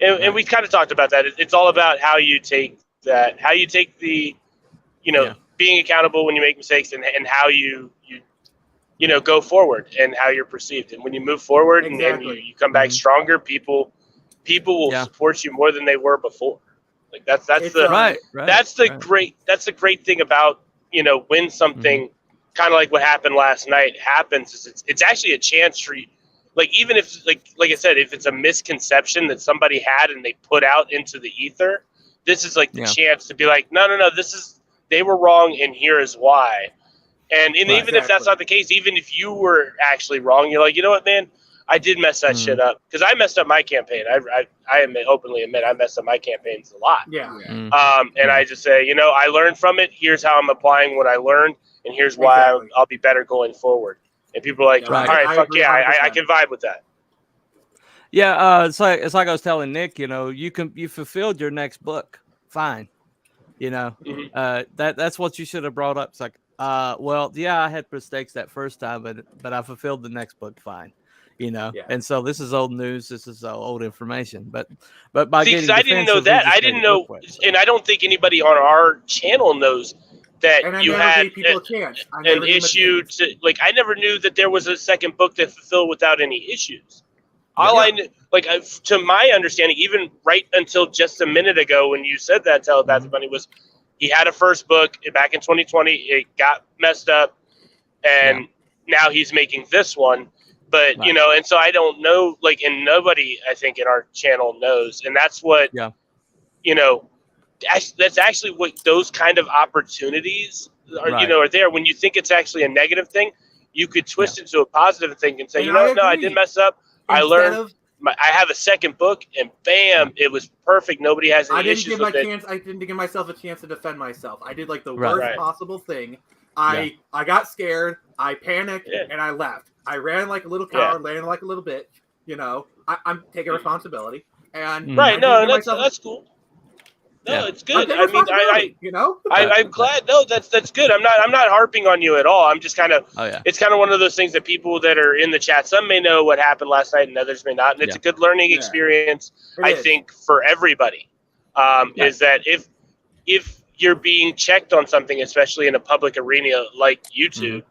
And we kind of talked about that. It's all about how you take that, how you take the, being accountable when you make mistakes, and how you go forward and how you're perceived. And when you move forward and you come back stronger, people will support you more than they were before. Like that's the great thing about, when something kind of like what happened last night happens, is it's actually a chance for you. Like, even if, like I said, if it's a misconception that somebody had and they put out into the ether, this is like the chance to be like, no, they were wrong, and here is why. And even if that's not the case, even if you were actually wrong, you're like, you know what, man, I did mess that shit up, because I messed up my campaign. I openly admit I messed up my campaigns a lot. And I just say, I learned from it. Here's how I'm applying what I learned, and here's why I'll be better going forward. And people are like, all right, fuck yeah, I can vibe with that. Yeah, it's like I was telling Nick, you fulfilled your next book, fine. That's what you should have brought up. It's like, I had mistakes that first time, but I fulfilled the next book, fine. And so this is old news, this is old information. But by getting, I didn't know that. I didn't know, and I don't think anybody on our channel knows that you had an issue to, like, I never knew that there was a second book that fulfilled without any issues. I knew, to my understanding, even right until just a minute ago when you said that, Telepathic Bunny, was he had a first book back in 2020, it got messed up, and now he's making this one. But, and so I don't know, and nobody, I think, in our channel knows. And that's what, that's actually what those kind of opportunities are there. When you think it's actually a negative thing, you could twist it to a positive thing and say, I did mess up. I learned. I have a second book, and bam, it was perfect. Nobody has any issues with it. I didn't give myself a chance to defend myself. I did the worst possible thing. I got scared. I panicked, and I left. I ran like a little coward, landed like a little bitch. I'm taking responsibility. And that's cool. No, it's good. I mean, I'm glad. No, that's good. I'm not harping on you at all. I'm just kind of. It's kind of one of those things that people that are in the chat, some may know what happened last night, and others may not. And it's a good learning experience, I think, for everybody. Is that if you're being checked on something, especially in a public arena like YouTube,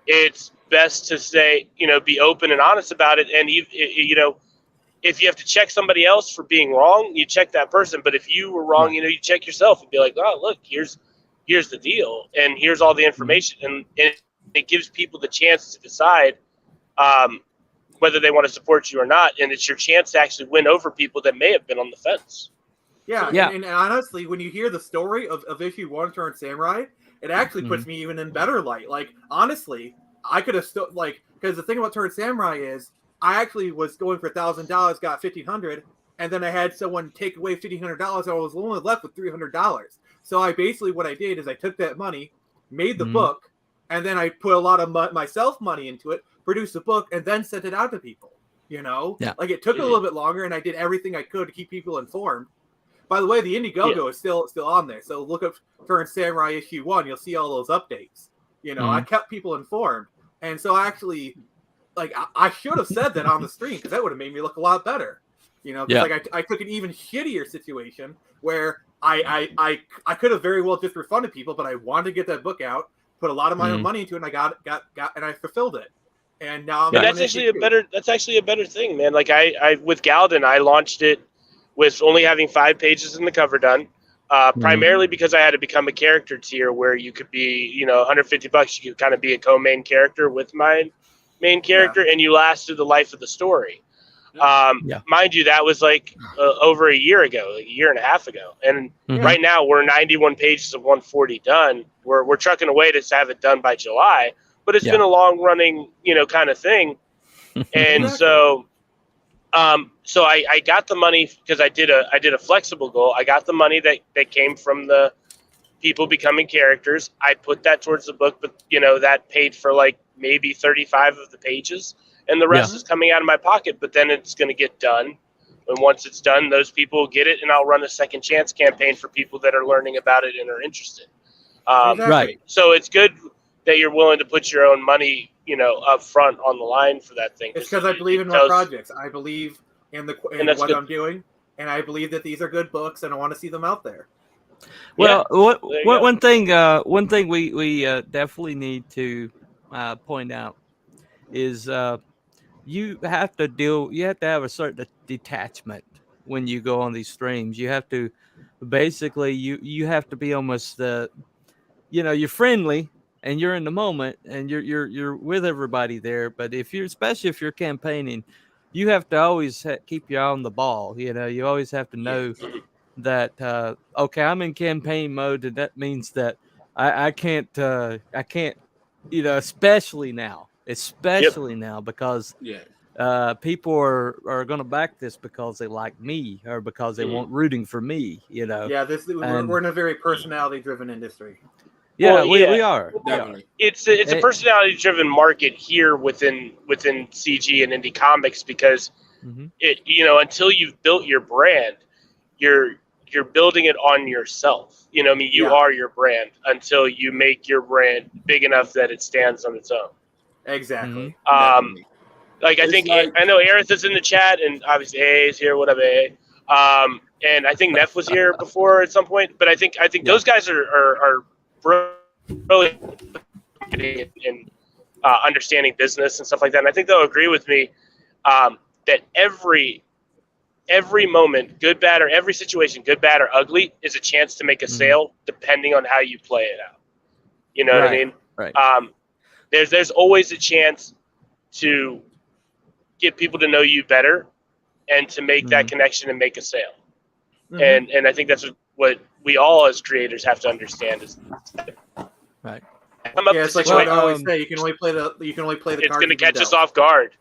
it's best to say, be open and honest about it, and if you have to check somebody else for being wrong, you check that person. But if you were wrong, you check yourself and be like, oh, look, here's the deal, and here's all the information, and it gives people the chance to decide whether they want to support you or not, and it's your chance to actually win over people that may have been on the fence. And honestly, when you hear the story of issue 1 Turned Samurai, it actually puts me even in better light. Like, honestly, I could have still, because the thing about Turned Samurai is, I actually was going for $1,000, got $1,500, and then I had someone take away $1,500. I was only left with $300. So what I did is I took that money, made the book, and then I put a lot of myself money into it, produced the book, and then sent it out to people. It took a little bit longer, and I did everything I could to keep people informed. By the way, the Indiegogo is still on there, so look up Turned Samurai issue 1. You'll see all those updates. I kept people informed, and so actually. I should have said that on the stream, because that would have made me look a lot better. I took an even shittier situation where I could have very well just refunded people, but I wanted to get that book out, put a lot of my own money into it, and I got and I fulfilled it. And now that's actually a better thing, man. Like I with Galden, I launched it with only having 5 pages in the cover done. Primarily because I had to become a character tier where you could be, $150, you could kind of be a co-main character with my main character, and you last through the life of the story. Mind you, that was like over a year ago, like a year and a half ago. And right now we're 91 pages of 140 done. We're trucking away to have it done by July, but it's been a long running, kind of thing. And so I got the money because I did a flexible goal. I got the money that came from the people becoming characters. I put that towards the book, but that paid for like maybe 35 of the pages, and the rest is coming out of my pocket. But then it's going to get done, and once it's done, those people will get it, and I'll run a second chance campaign for people that are learning about it and are interested. Right. So it's good that you're willing to put your own money, up front on the line for that thing. It's because I believe in my projects. I believe in what I'm doing, and I believe that these are good books, and I want to see them out there. Well, one thing we definitely need to point out is you have to have a certain detachment when you go on these streams. You have to basically you have to be almost you're friendly and you're in the moment and you're with everybody there. But especially if you're campaigning, you have to always keep your eye on the ball. You always have to know that okay, I'm in campaign mode, and that means that I can't especially now because people are going to back this because they like me or because they want rooting for me. We're in a very personality driven industry. Yeah, we are. Definitely. It's a personality driven market here within CG and indie comics because until you've built your brand, you're building it on yourself. You are your brand until you make your brand big enough that it stands on its own. Exactly. Like I think I know Aerith is in the chat, and obviously AA is here. What up, AA? And I think Neff was here before at some point. But I think those guys are brilliant in understanding business and stuff like that. And I think they'll agree with me that every moment, good, bad, or every situation, good, bad, or ugly, is a chance to make a sale depending on how you play it out. You know what I mean? Right. There's always a chance to get people to know you better and to make that connection and make a sale. And I think that's what we all as creators have to understand is right. It's like what I always say, you can only play the it's cards going to catch us off guard.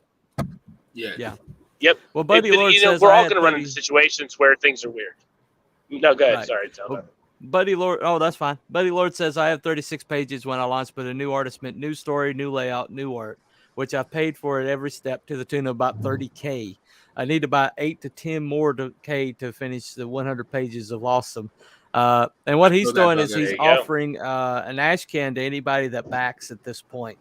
Yeah. Yep. Well, Buddy Lord says we're all going to run into situations where things are weird. No, go ahead. Right. Sorry. Buddy Lord, that's fine. Buddy Lord says I have 36 pages when I launched, but a new artist meant new story, new layout, new art, which I've paid for at every step to the tune of about $30K. I need about 8 to 10 more K to finish the 100 pages of awesome. And what he's doing is he's offering an ash can to anybody that backs at this point.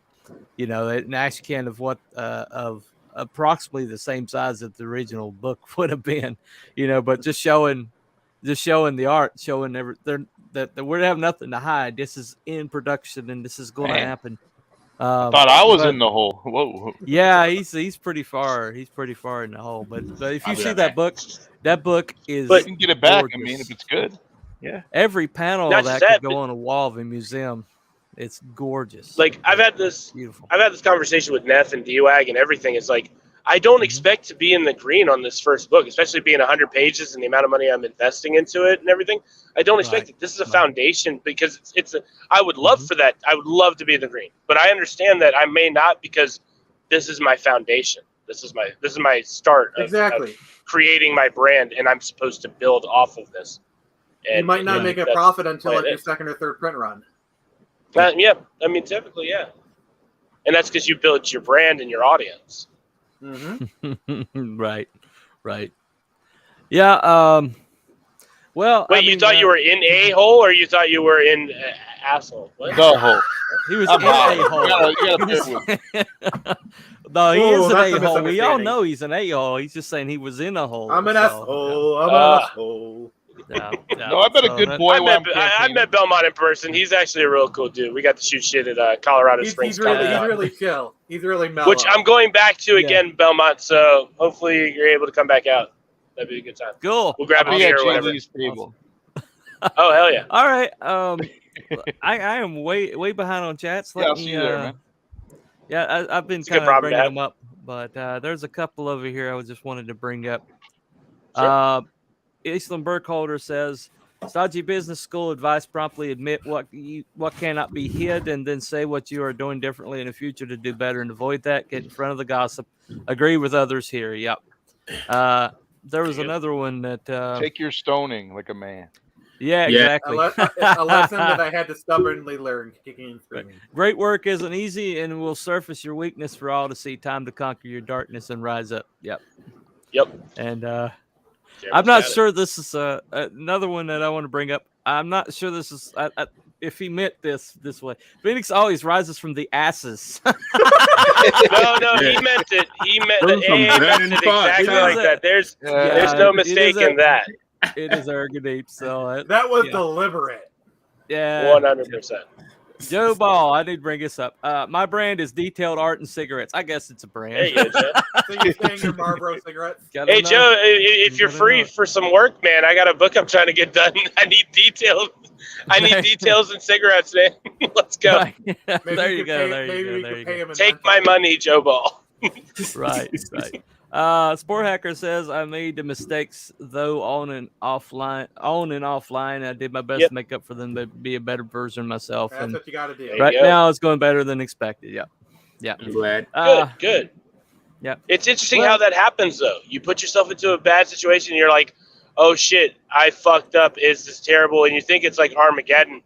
An ash can of of approximately the same size that the original book would have been, but just showing the art, showing that we have nothing to hide. This is in production and this is going to happen. I thought I was in the hole. Whoa. Yeah, he's pretty far. He's pretty far in the hole. But if you see that book is. But you can get it back. gorgeous. I mean, if it's good. Yeah. Every panel of that could go on a wall of a museum. It's gorgeous. Like I've had this conversation with Neff and DWAG and everything. It's like I don't expect to be in the green on this first book, especially being 100 pages and the amount of money I'm investing into it and everything. I don't expect it. This is a foundation because I would love for that. I would love to be in the green, but I understand that I may not because this is my foundation. This is my start of creating my brand, and I'm supposed to build off of this. And you might not make a profit until like your second or third print run. Yeah, I mean, typically, yeah. And that's because you built your brand and your audience. Right. Yeah. Well, wait, you thought you were in a hole, or you thought you were in asshole? What? The hole. He was in a hole. No, he is an a-hole. We all know he's an a-hole. He's just saying he was in a hole. I'm an asshole. I'm an asshole. No, I bet a good boy. I met Belmont in person. He's actually a real cool dude. We got to shoot shit at Colorado Springs. He's really chill. He's really mellow. Which I'm going back to again, Belmont. So hopefully you're able to come back out. That'd be a good time. Cool. We'll grab a beer or whatever. Oh hell yeah! All right. I am way behind on chats. I'll see you there, man. Yeah, I've been kind of bringing them up, but there's a couple over here I just wanted to bring up. Sure. Eastland Burkholder says, "Stodgy business school advice: promptly admit what cannot be hid, and then say what you are doing differently in the future to do better and avoid that. Get in front of the gossip. Agree with others here." Yep. There was another one that take your stoning like a man. Yeah, exactly. A lesson that I had to stubbornly learn, kicking and screaming. Great work isn't easy and will surface your weakness for all to see. Time to conquer your darkness and rise up. Yep. And I'm not sure this is another one that I want to bring up. I'm not sure this is if he meant this way. Phoenix always rises from the asses. No, he meant it. He meant it exactly like that. There's no mistake in that. It is arrogant, so that was deliberate. Yeah, 100%. Joe Ball, I need to bring this up. My brand is Detailed Art and Cigarettes. I guess it's a brand. There you go, Joe. So you're saying your Marlboro cigarettes? Hey, Joe, if you're free for some work, man, I got a book I'm trying to get done. I need details. I need details and cigarettes, man. Let's go. Right. There you go. Take my money, Joe Ball. Right. Sport Hacker says, "I made the mistakes though on and offline. I did my best to make up for them, to be a better version of myself. That's what you got to do. Right now, it's going better than expected. Yeah. I'm glad. Good. Yeah. It's interesting how that happens, though. You put yourself into a bad situation, and you're like, "Oh shit, I fucked up. Is this terrible?" And you think it's like Armageddon.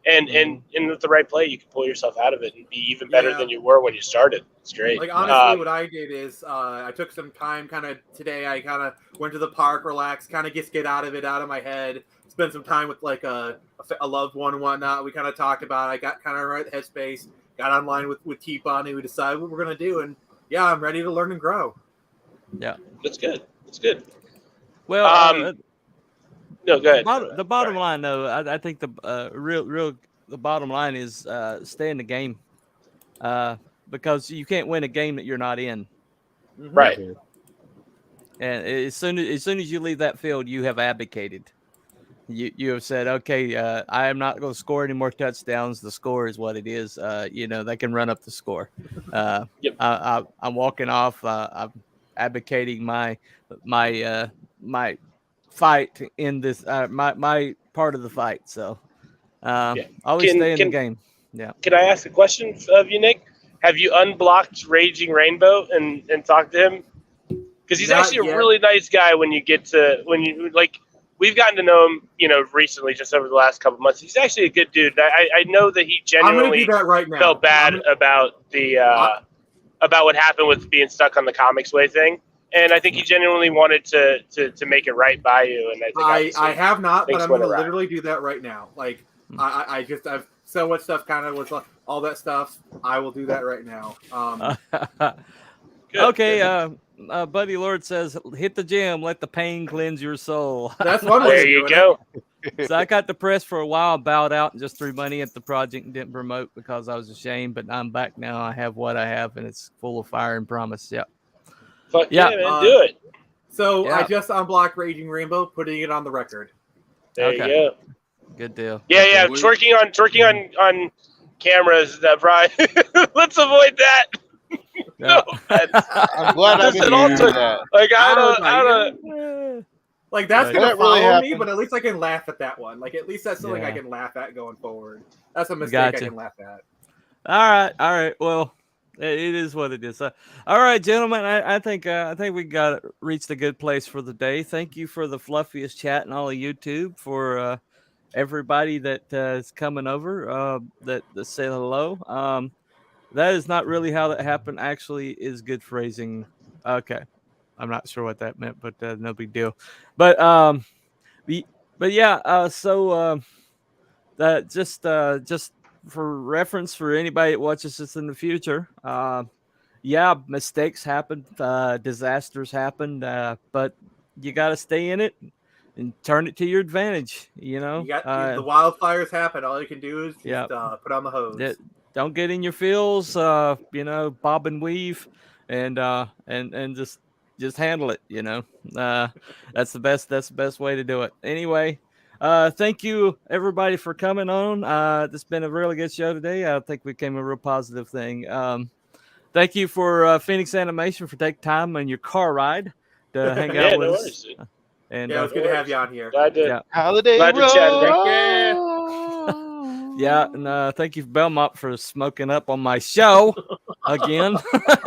And with the right play, you can pull yourself out of it and be even better than you were when you started. It's great. Like, honestly, what I did is I took some time kind of today. I kind of went to the park, relaxed, kind of just get out of my head, spend some time with like a loved one and whatnot. We kind of talked about it. I got kind of right headspace, got online with T-Bunny. We decided what we're going to do. And, yeah, I'm ready to learn and grow. Yeah. That's good. Well, no, go ahead. The bottom line, though, I think the bottom line is stay in the game, because you can't win a game that you're not in. Right. And as soon as you leave that field, you have abdicated. You have said, okay, I am not going to score any more touchdowns. The score is what it is. They can run up the score. I'm walking off. I'm abdicating my fight in this my part of the fight. So always stay in the game. Yeah. Can I ask a question of you, Nick? Have you unblocked Raging Rainbow and talked to him? Because he's actually a really nice guy. We've gotten to know him, recently, just over the last couple of months. He's actually a good dude. I know that he genuinely felt bad about about what happened with being stuck on the Comics Way thing. And I think he genuinely wanted to make it right by you. And I have not, but I'm going to literally do that right now. Like, I've so much stuff kind of with all that stuff. I will do that right now. Okay. Buddy Lord says, hit the gym, let the pain cleanse your soul. That's one way. There you go. So I got depressed for a while, bowed out, and just threw money at the project and didn't promote because I was ashamed. But I'm back now. I have what I have, and it's full of fire and promise. Yep. Fuck yeah, man, do it. So I just unblocked Raging Rainbow, putting it on the record. There you go. Good deal. Yeah. Twerking on cameras. That probably let's avoid that. No, I'm glad I didn't do that. Like I don't. Like that's gonna follow me, but at least I can laugh at that one. Like at least that's something I can laugh at going forward. That's a mistake I can laugh at. All right. Well, it is what it is. All right, gentlemen. I think we reached a good place for the day. Thank you for the fluffiest chat and all of YouTube, for everybody that is coming over. That say hello. That is not really how that happened. Actually, is good phrasing. Okay, I'm not sure what that meant, but no big deal. But yeah. So that just for reference for anybody that watches this in the future. Mistakes happen, disasters happen, but you got to stay in it and turn it to your advantage. You got the wildfires happen. All you can do is just put on the hose. Don't get in your feels, bob and weave, and just handle it. That's the best way to do it. Anyway, thank you everybody for coming on. It's been a really good show today. I think we came a real positive thing. thank you for Phoenix Animation for taking time on your car ride to hang out with us. And it was good to have you on here. Glad to, yeah. Holiday glad to chat it up. Yeah, and thank you, Belmont, for smoking up on my show again.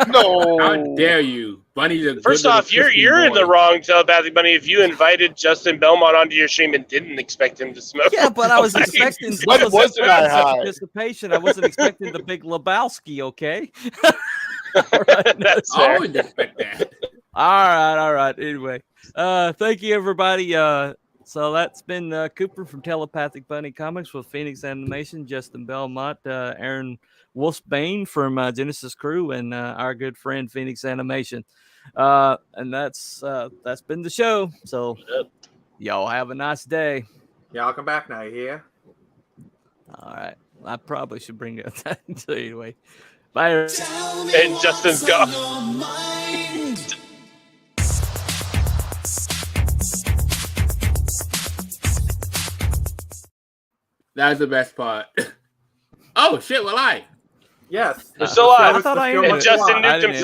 No. How dare you? Bunny's a First good off, little you're in the boy. wrong, Telepathic Bunny, if you invited Justin Belmont onto your stream and didn't expect him to smoke. Yeah, but I was expecting When wasn't I high? participation. I wasn't expecting the big Lebowski, okay? All right. That's I fair. always expect that. All right. Anyway, thank you, everybody. So that's been Cooper from Telepathic Bunny Comics with Phoenix Animation, Justin Belmont, Aaron Wolfsbane from Genesis Crew, and our good friend Phoenix Animation. And that's been the show. So y'all have a nice day. Yeah, I'll come back now. Yeah. All right. I probably should bring it up anyway. Bye. And Justin's gone. That's the best part. Oh shit! Well, Yes. We're still alive. I thought I And Justin nuked himself.